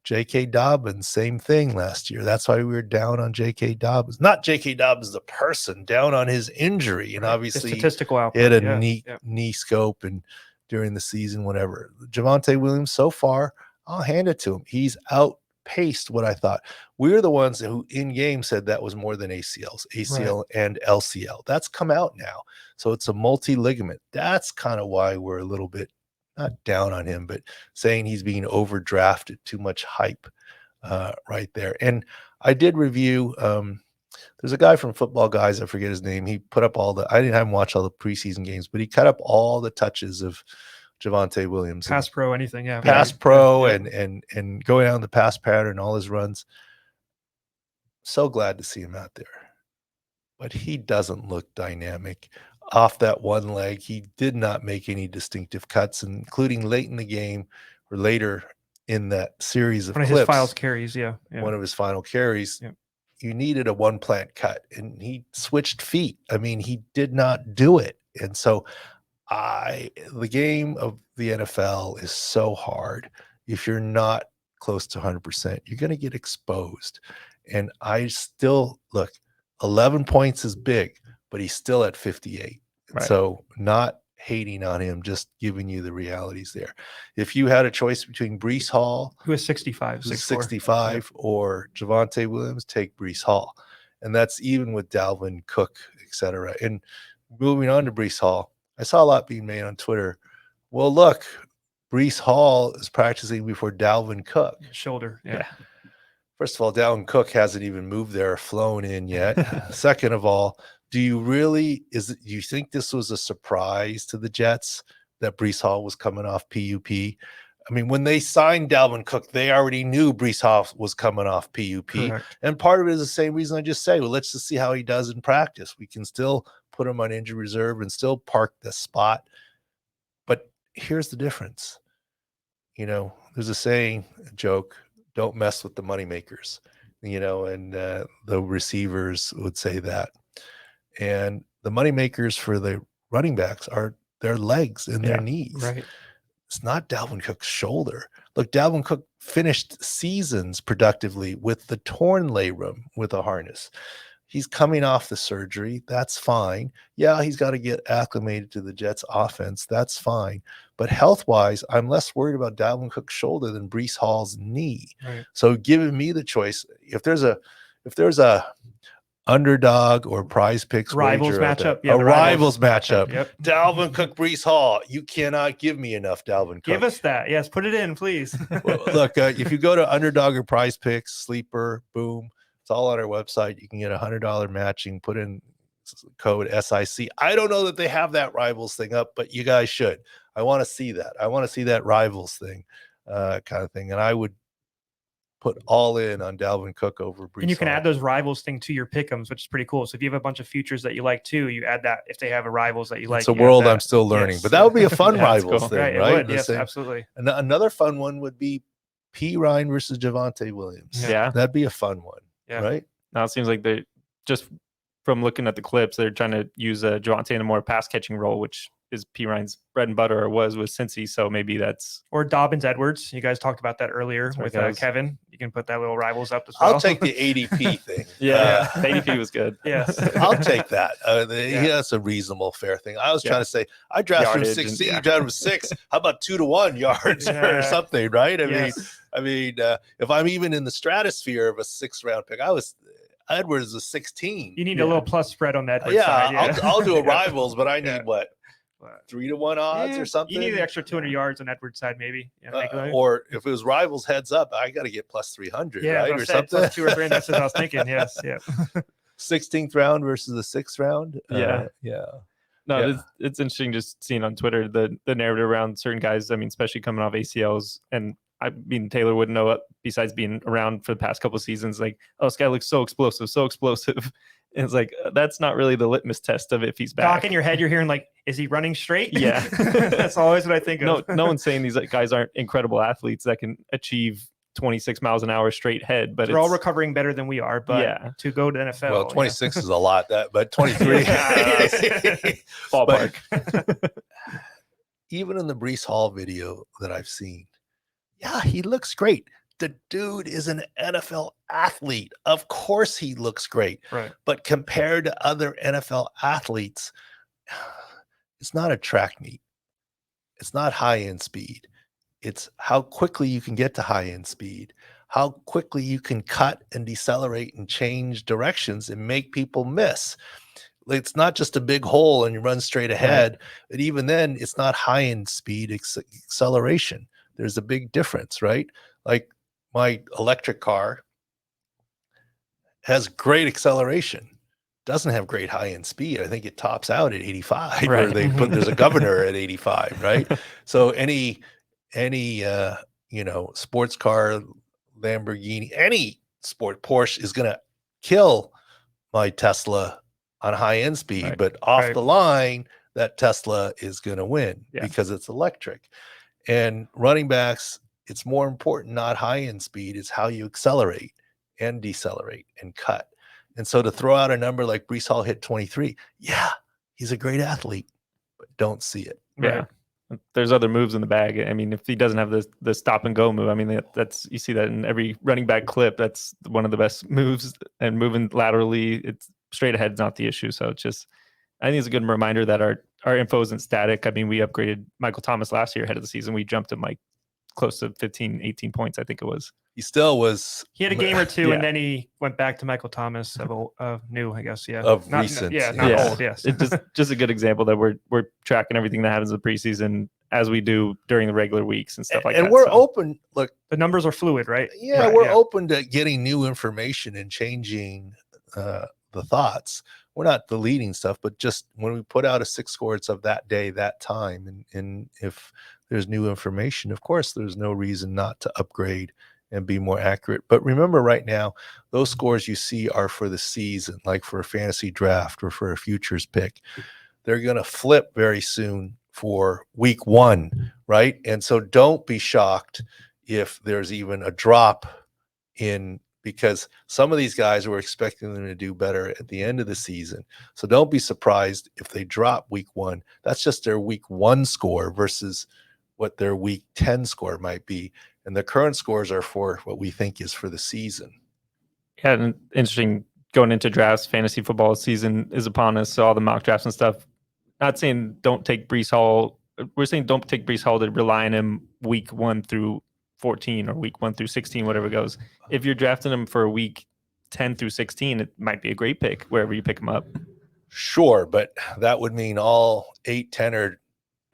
J.K. Dobbins, same thing last year. That's why we were down on J.K. Dobbins. Not J.K. Dobbins, the person, down on his injury. And Right. obviously, The statistical output. he had a Yeah. knee scope and during the season, whatever. Javonte Williams, so far, I'll hand it to him. He's outpaced what I thought. We were the ones who in game said that was more than ACL and LCL. That's come out now. So it's a multi-ligament. That's kind of why we're a little bit not down on him, but saying he's being overdrafted, too much hype right there. And I did review, there's a guy from Football Guys, I forget his name. He put up I didn't watch all the preseason games, but he cut up all the touches of Javonte Williams. Pass pro, anything. Yeah. Pass Right. pro Yeah. and going down the pass pattern, all his runs. So glad to see him out there. But he doesn't look dynamic. Off that one leg, he did not make any distinctive cuts, including late in the game or later in that series of One of clips. his files carries. Yeah. One of his final carries. Yeah. You needed a one plant cut, and he switched feet. I mean, he did not do it. And so the game of the NFL is so hard. If you're not close to 100%, you're going to get exposed. And I still look, 11 points is big, but he's still at 58. Right. So not hating on him, just giving you the realities there. If you had a choice between Breece Hall, Who is 65, who's 6'4". 65, or Javonte Williams, take Breece Hall. And that's even with Dalvin Cook, et cetera. And moving on to Breece Hall, I saw a lot being made on Twitter. Well, look, Breece Hall is practicing before Dalvin Cook. Shoulder. Yeah. First of all, Dalvin Cook hasn't even moved there or flown in yet. Second of all, do you think this was a surprise to the Jets that Breece Hall was coming off PUP? I mean, when they signed Dalvin Cook, they already knew Breece Hall was coming off PUP. Correct. And part of it is the same reason I just say, well, let's just see how he does in practice. We can still put him on injury reserve and still park the spot. But here's the difference. There's a saying, a joke, don't mess with the moneymakers, and the receivers would say that. And the moneymakers for the running backs are their legs and their knees. Right. It's not Dalvin Cook's shoulder. Look, Dalvin Cook finished seasons productively with the torn labrum with a harness. He's coming off the surgery. That's fine. Yeah, he's got to get acclimated to the Jets offense. That's fine. But health-wise, I'm less worried about Dalvin Cook's shoulder than Breece Hall's knee. Right. So giving me the choice, if there's a underdog or prize picks Rivals wager out there, matchup. Yeah, a the rivals matchup. Yep. Dalvin Cook, Breece Hall. You cannot give me enough Dalvin Cook. Give us that. Yes, put it in, please. Well, look, if you go to underdog or prize picks, sleeper, boom, it's all on our website. You can get $100 matching. Put in code SIC. I don't know that they have that rivals thing up, but you guys should. I want to see that. I want to see that rivals thing, kind of thing. And I would put all in on Dalvin Cook over Breece And you can Hall. add those rivals thing to your pick'ems, which is pretty cool. So if you have a bunch of futures that you like too, you add that. If they have a rivals that you like, It's a you add world that. I'm still learning, Yes. but that would be a fun Yeah, that's rivals cool. thing, Right, it right? would. The Yes, same- absolutely. Another fun one would be P. Ryan versus Javonte Williams. Yeah. That'd be a fun one, Yeah. right? Now it seems like they just from looking at the clips, they're trying to use Javonte in a more pass catching role, which is P. Ryan's bread and butter, or was with Cincy. So maybe that's Or Dobbins Edwards. You guys talked about that earlier That's right, with guys. Kevin. You can put that little rivals up as well. I'll take the ADP thing. the ADP was good. Yes. I'll take that. Yeah. That's a reasonable, fair thing. I was Yeah. trying to say, I drafted him Yardage 16, and- you drafted him 6. How about 2-to-1 yards or Yeah. something, right? Yes. I mean, if I'm even in the stratosphere of a 6th-round pick, Edwards is 16. You need Yeah. a little plus spread on that. Yeah, side. I'll do a rivals, but I need Yeah. what, 3-to-1 odds Yeah, or something? You need the extra 200 yards on Edwards' side, maybe. Yeah, make it- Or if it was rivals heads up, I got to get plus 300, yeah, right, I or said something. plus 2 or 3. That's what I was thinking. Yes, yeah. 16th round versus the 6th round. Yeah. Yeah. No, Yeah. it's interesting just seeing on Twitter the narrative around certain guys. I mean, especially coming off ACLs, and I mean Taylor wouldn't know it besides being around for the past couple of seasons. Like, oh, this guy looks so explosive, so explosive. And it's like that's not really the litmus test of if he's back. Doc, in your head, you're hearing like, is he running straight? Yeah. That's always what I think of. No one's saying these guys aren't incredible athletes that can achieve 26 miles an hour straight head, but they're all recovering better than we are. But yeah, to go to NFL, Well, 26 is a lot, but 23. ballpark. But even in the Breece Hall video that I've seen, yeah, he looks great. The dude is an NFL athlete. Of course he looks great. Right. But compared to other NFL athletes, it's not a track meet. It's not high-end speed. It's how quickly you can get to high-end speed, how quickly you can cut and decelerate and change directions and make people miss. It's not just a big hole and you run straight ahead. Right. But even then, it's not high-end speed acceleration. There's a big difference, right? Like my electric car has great acceleration, doesn't have great high-end speed. I think it tops out at 85, right. Or there's a governor at 85, right? So any sports car, Lamborghini, any sport, Porsche is going to kill my Tesla on high-end speed, right. But off the line, that Tesla is going to win because it's electric. And running backs, it's more important, not high-end speed. It's how you accelerate and decelerate and cut. And so to throw out a number like Breece Hall hit 23, yeah, he's a great athlete, but don't see it. Yeah. Right. There's other moves in the bag. I mean, if he doesn't have the stop and go move, I mean, that's you see that in every running back clip. That's one of the best moves. And moving laterally, it's straight ahead is not the issue. So it's just, I think it's a good reminder that our info isn't static. I mean, we upgraded Michael Thomas last year ahead of the season. We jumped him like close to 15, 18 points, I think it was. He still was. He had a game or two, and then he went back to Michael Thomas of new, I guess. Yeah, of recent. Not old. Yes, it's just a good example that we're tracking everything that happens in the preseason as we do during the regular weeks and stuff like that. And we're open. Look, the numbers are fluid, right? Yeah, right, we're open to getting new information and changing the thoughts. We're not deleting stuff, but just when we put out a 6 score, it's of that day, that time, and if there's new information, of course, there's no reason not to upgrade and be more accurate. But remember, right now, those scores you see are for the season, like for a fantasy draft or for a futures pick. They're going to flip very soon for week 1, right? And so don't be shocked if there's even a drop in, because some of these guys were expecting them to do better at the end of the season. So don't be surprised if they drop week 1. That's just their week 1 score versus what their week 10 score might be. And the current scores are for what we think is for the season. Yeah, and interesting, going into drafts, fantasy football season is upon us. So all the mock drafts and stuff, not saying don't take Breece Hall. We're saying don't take Breece Hall to rely on him week 1 through 14 or week 1 through 16, whatever goes. If you're drafting him for a week 10 through 16, it might be a great pick wherever you pick him up. Sure, but that would mean all 8, 10, or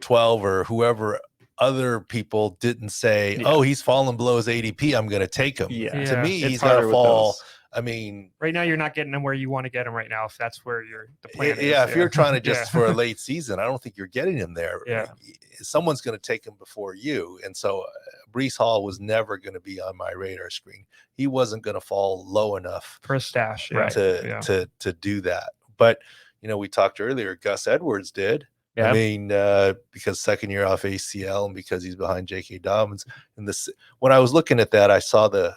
12 or whoever other people didn't say, oh, he's falling below his ADP, I'm going to take him. Yeah. To me, It's he's got to fall. I mean, right now you're not getting him where you want to get him right now. If that's where the plan is. Yeah, if you're trying to just for a late season, I don't think you're getting him there. Yeah, someone's going to take him before you, and so Breece Hall was never going to be on my radar screen. He wasn't going to fall low enough for a stash to do that. But we talked earlier. Gus Edwards did. Yeah. I mean, because second year off ACL and because he's behind J.K. Dobbins. And when I was looking at that, I saw the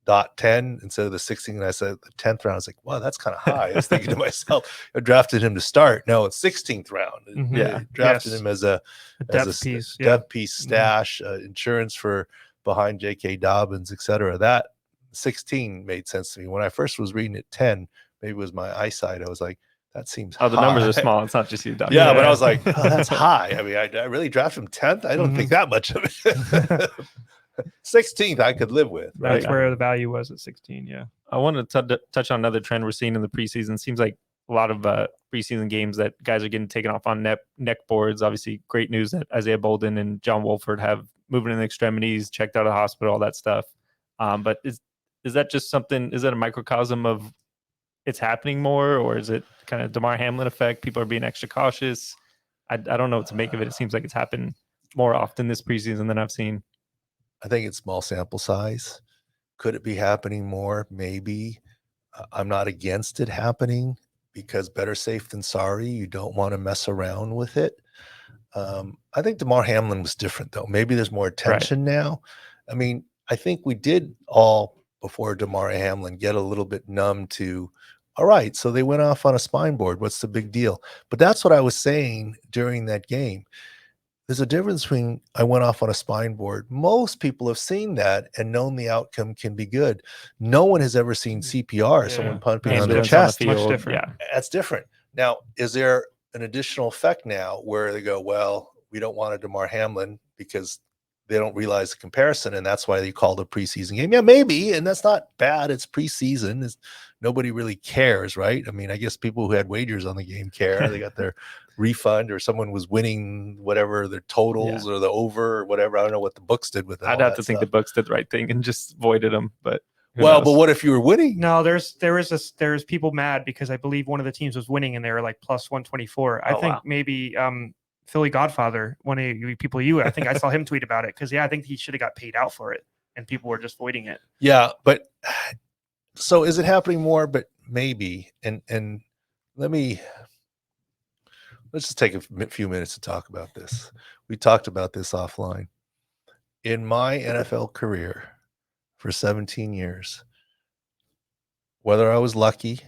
.10 instead of the 16, and I said the 10th round. I was like, wow, that's kind of high. I was thinking to myself, I drafted him to start. No, it's 16th round. Mm-hmm. Yeah, drafted him as a depth piece, depth piece stash, insurance for behind J.K. Dobbins, etc. That 16 made sense to me. When I first was reading it 10, maybe it was my eyesight. I was like, that seems high. The numbers are small. It's not just you. Yeah, but I was like, oh, that's high. I mean, I really drafted him 10th. I don't think that much of it. 16th, I could live with. Right? That's where the value was at 16. Yeah. I wanted to touch on another trend we're seeing in the preseason. Seems like a lot of preseason games that guys are getting taken off on neck boards. Obviously, great news that Isaiah Bolden and John Wolford have moving in the extremities, checked out of the hospital, all that stuff. But is that just something? Is that a microcosm of it's happening more, or is it kind of DeMar Hamlin effect? People are being extra cautious. I don't know what to make of it. It seems like it's happened more often this preseason than I've seen. I think it's small sample size. Could it be happening more? Maybe. I'm not against it happening because better safe than sorry. You don't want to mess around with it. I think DeMar Hamlin was different, though. Maybe there's more attention now. I mean, I think we did all, before DeMar Hamlin, get a little bit numb to, all right, so they went off on a spine board. What's the big deal? But that's what I was saying during that game. There's a difference between I went off on a spine board. Most people have seen that and known the outcome can be good. No one has ever seen CPR, someone pumping on their Ambulance chest. on the field. Much different. Yeah. That's different. Now, is there an additional effect now where they go, well, we don't want a DeMar Hamlin because they don't realize the comparison, and that's why they called a preseason game? Yeah, maybe, and that's not bad. It's preseason. Nobody really cares, right? I mean, I guess people who had wagers on the game care. They got their refund, or someone was winning whatever their totals or the over or whatever. I don't know what the books did with it. I'd have to think the books did the right thing and just voided them. But but what if you were winning? No, there's people mad because I believe one of the teams was winning and they were like plus 124. I think maybe Philly Godfather, one of you people, I think I saw him tweet about it because I think he should have got paid out for it and people were just voiding it. Yeah, but so is it happening more? But maybe. And let's just take a few minutes to talk about this. We talked about this offline. In my NFL career for 17 years, whether I was lucky,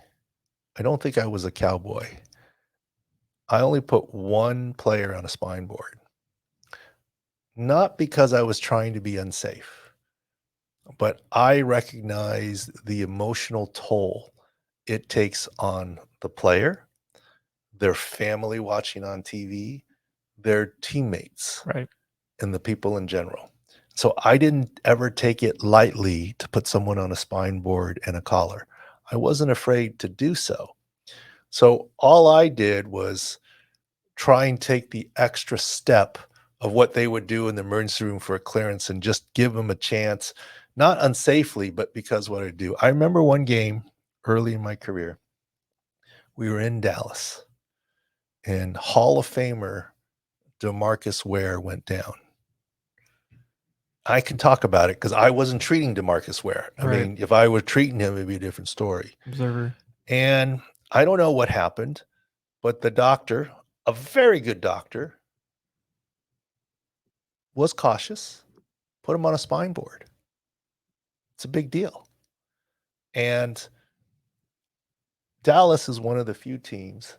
I don't think I was a cowboy. I only put one player on a spine board. Not because I was trying to be unsafe, but I recognize the emotional toll it takes on the player, their family watching on TV, their teammates, right, and the people in general. So I didn't ever take it lightly to put someone on a spine board and a collar. I wasn't afraid to do so. So all I did was try and take the extra step of what they would do in the emergency room for a clearance and just give them a chance, not unsafely, but because what I do. I remember one game early in my career, we were in Dallas, and Hall of Famer DeMarcus Ware went down. I can talk about it because I wasn't treating DeMarcus Ware. I mean, if I were treating him, it'd be a different story. Observer. And I don't know what happened, but the doctor, a very good doctor, was cautious, put him on a spine board. It's a big deal. And Dallas is one of the few teams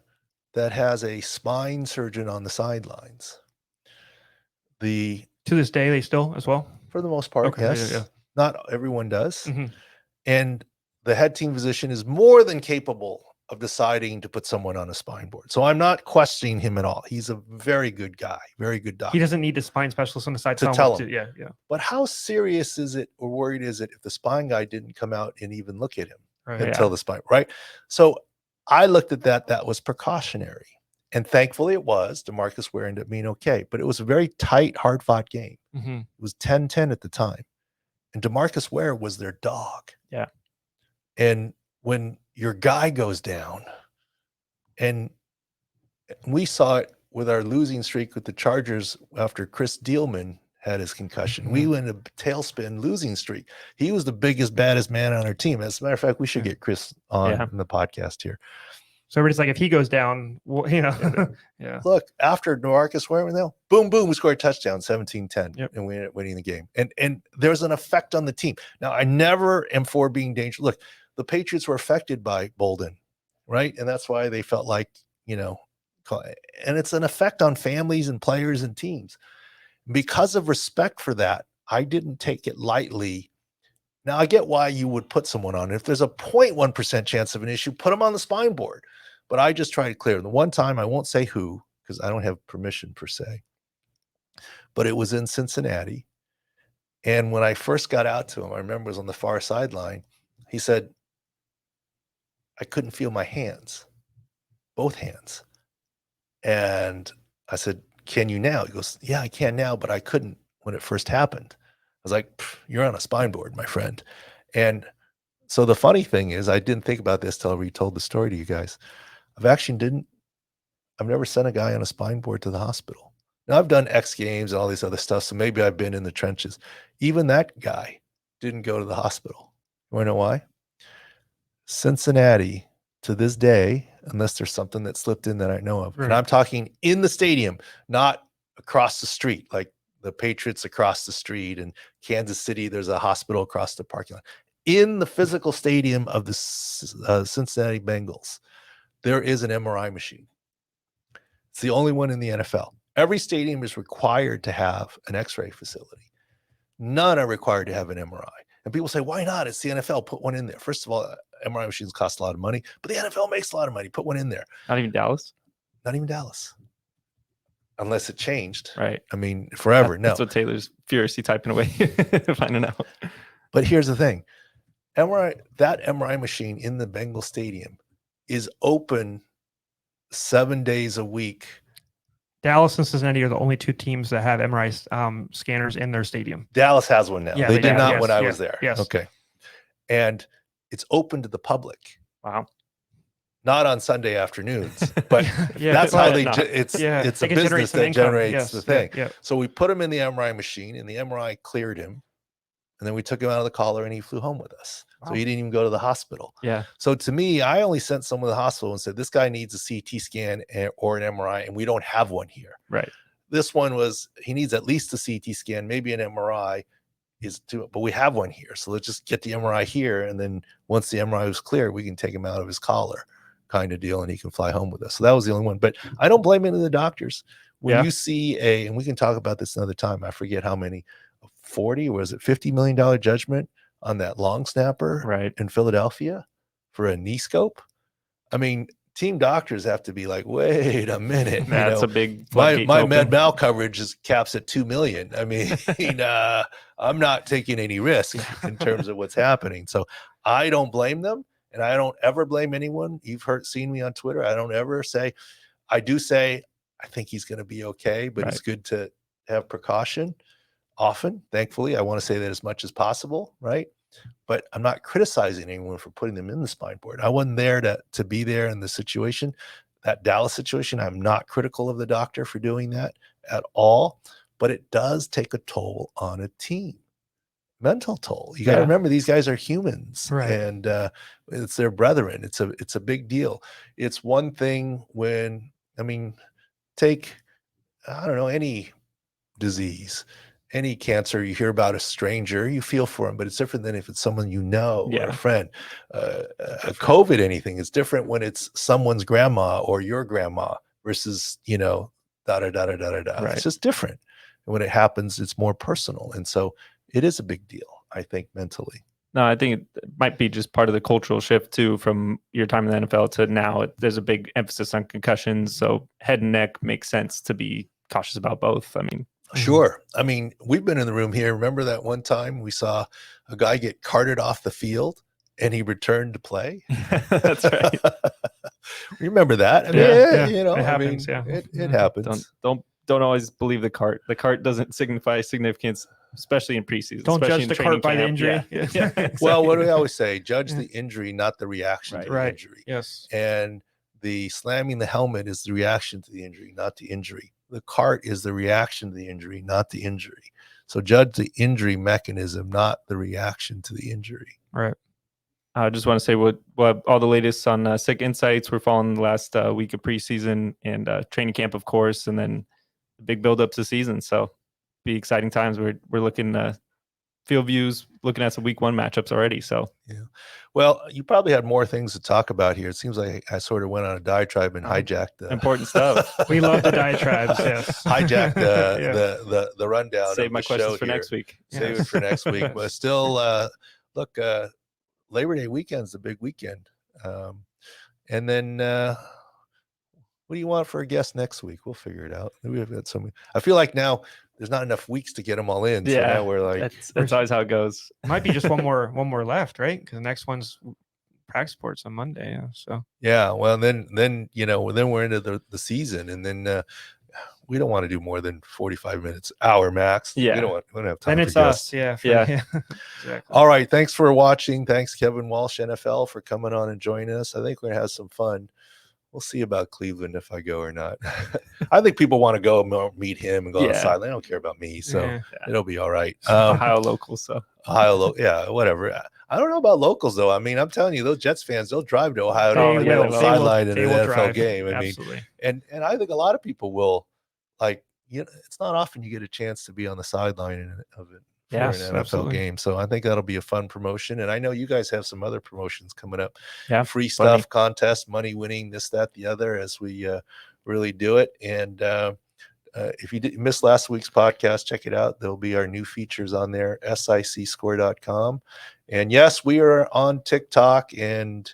that has a spine surgeon on the sidelines. To this day, they still as well? For the most part, yes. Yeah. Not everyone does. Mm-hmm. And the head team physician is more than capable of deciding to put someone on a spine board. So I'm not questioning him at all. He's a very good guy, very good doctor. He doesn't need a spine specialist on the side to tell him. Yeah. But how serious is it or worried is it if the spine guy didn't come out and even look at him until the spine, right? So I looked at that. That was precautionary. And thankfully it was. DeMarcus Ware ended up being okay. But it was a very tight, hard-fought game. Mm-hmm. It was 10-10 at the time. And DeMarcus Ware was their dog. Yeah. And when your guy goes down, and we saw it with our losing streak with the Chargers after Chris Dealman had his concussion. Mm-hmm. We went a tailspin losing streak. He was the biggest, baddest man on our team. As a matter of fact, we should get Chris on in the podcast here. So everybody's like, if he goes down, well, yeah. Look, after DeMarcus Ware went down, boom, boom, we scored a touchdown, 17-10, and we ended up winning the game. And there's an effect on the team. Now, I never am for being dangerous. Look, the Patriots were affected by Bolden, right? And that's why they felt like, and it's an effect on families and players and teams. Because of respect for that, I didn't take it lightly. Now, I get why you would put someone on. If there's a 0.1% chance of an issue, put them on the spine board. But I just tried to clear. The one time, I won't say who, because I don't have permission per se, but it was in Cincinnati. And when I first got out to him, I remember it was on the far sideline. He said, I couldn't feel my hands, both hands. And I said, can you now? He goes, yeah, I can now, but I couldn't when it first happened. I was like, you're on a spine board, my friend. And So the funny thing is, I didn't think about this till I retold the story to you guys. I've never sent a guy on a spine board to the hospital. Now I've done X Games and all these other stuff, so maybe I've been in the trenches. Even that guy didn't go to the hospital. You want to know why? Cincinnati, to this day, unless there's something that slipped in that I know of, and I'm talking in the stadium, not across the street, like the Patriots across the street, and Kansas City, there's a hospital across the parking lot. In the physical stadium of the Cincinnati Bengals, there is an MRI machine. It's the only one in the NFL. Every stadium is required to have an X-ray facility. None are required to have an MRI. And people say, why not? It's the NFL. Put one in there. First of all, MRI machines cost a lot of money, but the NFL makes a lot of money. Put one in there. Not even Dallas? Not even Dallas. Unless it changed. Right. I mean, forever. That's no. what Taylor's furiously typing away, finding out. But here's the thing. That MRI machine in the Bengal Stadium is open 7 days a week. Dallas and Cincinnati are the only two teams that have MRI scanners in their stadium. Dallas has one now. Yeah, they they did have. not Yes, when I yeah, was there. yes. Okay. And it's open to the public. Wow. Not on Sunday afternoons, but Yeah, that's well, how they. not. It's Yeah, it's they a can generate business some that income. generates Yes, the thing. Yeah. So we put him in the MRI machine, and the MRI cleared him, and then we took him out of the collar, and he flew home with us. Wow. So he didn't even go to the hospital. Yeah. So to me, I only sent someone to the hospital and said, this guy needs a CT scan or an MRI, and we don't have one here. Right. This one was, he needs at least a CT scan, maybe an MRI but we have one here. So let's just get the MRI here. And then once the MRI was clear, we can take him out of his collar kind of deal, and he can fly home with us. So that was the only one. But I don't blame any of the doctors. When you see and we can talk about this another time, I forget how many, 40 or was it $50 million judgment on that long snapper in Philadelphia for a knee scope? I mean, team doctors have to be like, wait a minute. That's a big my med mal coverage is caps at 2 million. I mean, I'm not taking any risk in terms of what's happening. So I don't blame them, and I don't ever blame anyone. You've seen me on Twitter. I don't ever say, I do say, I think he's going to be okay, but it's good to have precaution often. Thankfully, I want to say that as much as possible. Right. But I'm not criticizing anyone for putting them in the spine board. I wasn't there to be there in the situation, that Dallas situation. I'm not critical of the doctor for doing that at all, but it does take a toll on a team, mental toll. You got to remember, these guys are humans, and it's their brethren. It's a big deal. It's one thing when, take, I don't know, any disease, any cancer, you hear about a stranger, you feel for them, but it's different than if it's someone you know or a friend. COVID, anything, it's different when it's someone's grandma or your grandma versus, It's just different. And when it happens, it's more personal. And so it is a big deal, I think, mentally. No, I think it might be just part of the cultural shift too, from your time in the NFL to now. There's a big emphasis on concussions, so head and neck makes sense to be cautious about both. Sure. We've been in the room here. Remember that one time we saw a guy get carted off the field and he returned to play? That's right. Remember that? It happens. It happens. Don't always believe the cart. The cart doesn't signify significance, especially in preseason. Don't especially judge the cart by the injury. Yeah. Exactly. Well, what do we always say? Judge the injury, not the reaction to the injury. Yes. And the slamming the helmet is the reaction to the injury, not the injury. The cart is the reaction to the injury, not the injury. So judge the injury mechanism, not the reaction to the injury. Right. I just want to say what all the latest on Sick Insights. We're following the last week of preseason and training camp, of course, and then the big build up to season. So be exciting times. We're looking field views, looking at some week 1 matchups already. So well, you probably had more things to talk about here. It seems like I sort of went on a diatribe and hijacked the important stuff. We love the diatribes. Yes, hijacked the rundown. Save my questions for next week. Save it for next week. But still, look, Labor Day weekend's a big weekend. And then what do you want for a guest next week? We'll figure it out. Maybe we've got some. I feel like now there's not enough weeks to get them all in. So now we're like, that's always how it goes. Might be just one more left, right? Because the next one's Prague Sports on Monday. So well, then we're into the season, and then we don't want to do more than 45 minutes, hour max. Yeah. We don't have time Then for it's guests. us. Yeah. Yeah. Exactly. All right. Thanks for watching. Thanks, Kevin Walsh, NFL, for coming on and joining us. I think we're going to have some fun. We'll see about Cleveland if I go or not. I think people want to go meet him and go on the sideline. They don't care about me, so it'll be all right. Ohio locals, so yeah, whatever. I don't know about locals though. I mean, I'm telling you, those Jets fans, they'll drive to Ohio to get on the sideline in an NFL game. I mean, and I think a lot of people will, like, it's not often you get a chance to be on the sideline of it. For an NFL game. So I think that'll be a fun promotion. And I know you guys have some other promotions coming up. Yeah. Free stuff, contest, money winning, this, that, the other, as we really do it. And if you missed last week's podcast, check it out. There'll be our new features on there, sicscore.com. And yes, we are on TikTok and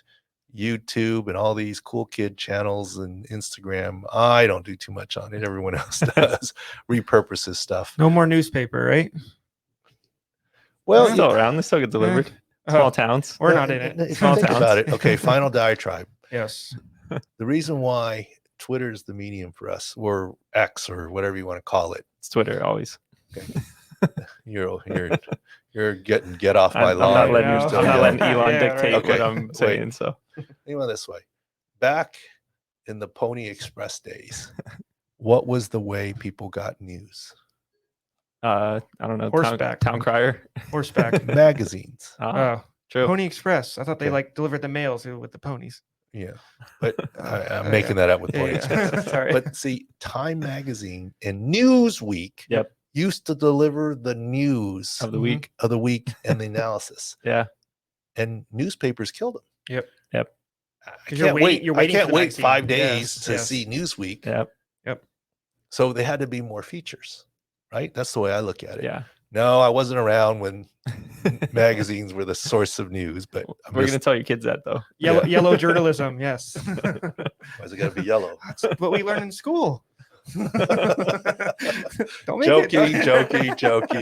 YouTube and all these cool kid channels and Instagram. I don't do too much on it. Everyone else does. Repurposes stuff. No more newspaper, right? Well, it's still around. They still get delivered. Small towns. We're not in it. Small think towns. about it. Okay, final diatribe. Yes. The reason why Twitter is the medium for us, or X, or whatever you want to call it. It's Twitter always. Okay. You're get off my line. I'm not letting Elon dictate what I'm saying. Wait. So think about it this way. Back in the Pony Express days, what was the way people got news? I don't know. Horseback. Town crier. Horseback. Magazines. Oh, true. Pony Express. I thought they delivered the mails with the ponies. Yeah, but I'm making that up with Pony Express. Sorry. But see, Time Magazine and Newsweek used to deliver the news of the week and the analysis. Yeah, and newspapers killed them. Yep. I can't wait 5 days to see Newsweek. Yep. So they had to be more features. Right? That's the way I look at it. Yeah. No, I wasn't around when magazines were the source of news, but we're going to tell your kids that though. Yellow journalism. Yes. Why is it got to be yellow? That's what we learn in school. Don't make joking.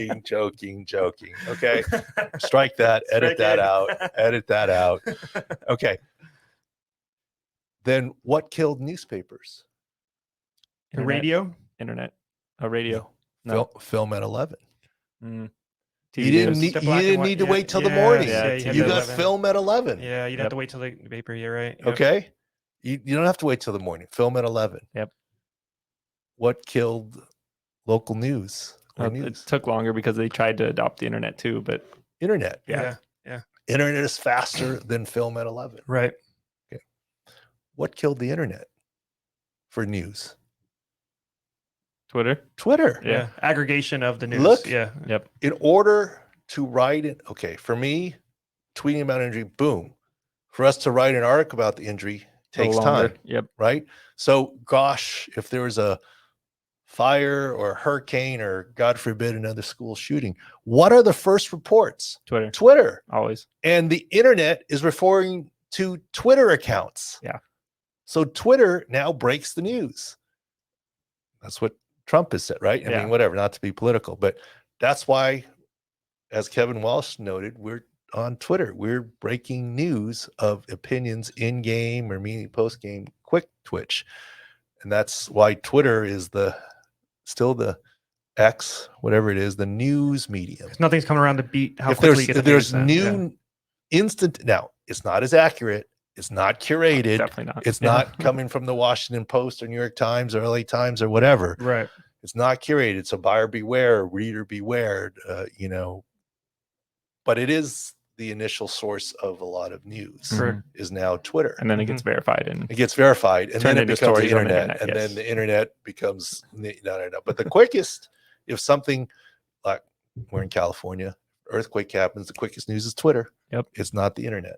Okay. Strike that. Edit that out. Okay. Then what killed newspapers? The radio? Internet. A radio. No. Film at 11. Mm. You didn't need to wait till the morning. You got film at 11. Yeah, you'd have to wait till the paper. You're right. Yep. Okay. You don't have to wait till the morning. Film at 11. Yep. What killed local news? It took longer because they tried to adopt the internet too, but internet. Yeah. Internet is faster than film at 11. Right. Okay. What killed the internet for news? Twitter. Yeah. Aggregation of the news. Look. Yep. In order to write it, for me, tweeting about injury, boom. For us to write an article about the injury takes time. Yep. Right. So, gosh, if there was a fire or a hurricane or, God forbid, another school shooting, what are the first reports? Twitter. Always. And the internet is referring to Twitter accounts. Yeah. So Twitter now breaks the news. That's what Trump has said, right? I mean, whatever, not to be political, but that's why, as Kevin Walsh noted, we're on Twitter. We're breaking news of opinions in game or meaning post game, quick twitch. And that's why Twitter is still the X, whatever it is, the news medium. Nothing's coming around to beat how if quickly there's, there's new instant. Now, it's not as accurate. It's not curated. Definitely not. It's not coming from the Washington Post or New York Times or LA Times or whatever. Right. It's not curated. So buyer beware, reader beware, but it is the initial source of a lot of news is now Twitter. And then it gets verified. And then it becomes the internet. And then the internet becomes, no. But the quickest, if something like we're in California, earthquake happens, the quickest news is Twitter. Yep. It's not the internet.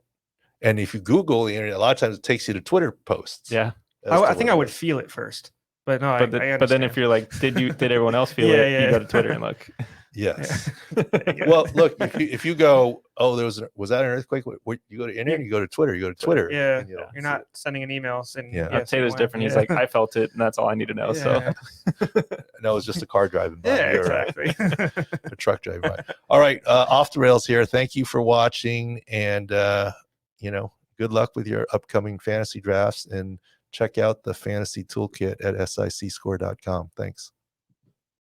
And if you Google the internet, a lot of times it takes you to Twitter posts. Yeah. I think I would feel it first. But no, but then if you're like, did everyone else feel it? You go to Twitter and look. Yes. Well, look, if you go, oh, was that an earthquake? You go to internet, you go to Twitter, you go to Twitter. Yeah. You're not sending an email. Taylor's different. He's like, I felt it, and that's all I need to know. So no, it's just a car driving by. Yeah, exactly. A truck driving by. All right. Off the rails here. Thank you for watching. And good luck with your upcoming fantasy drafts. And check out the fantasy toolkit at sicscore.com. Thanks.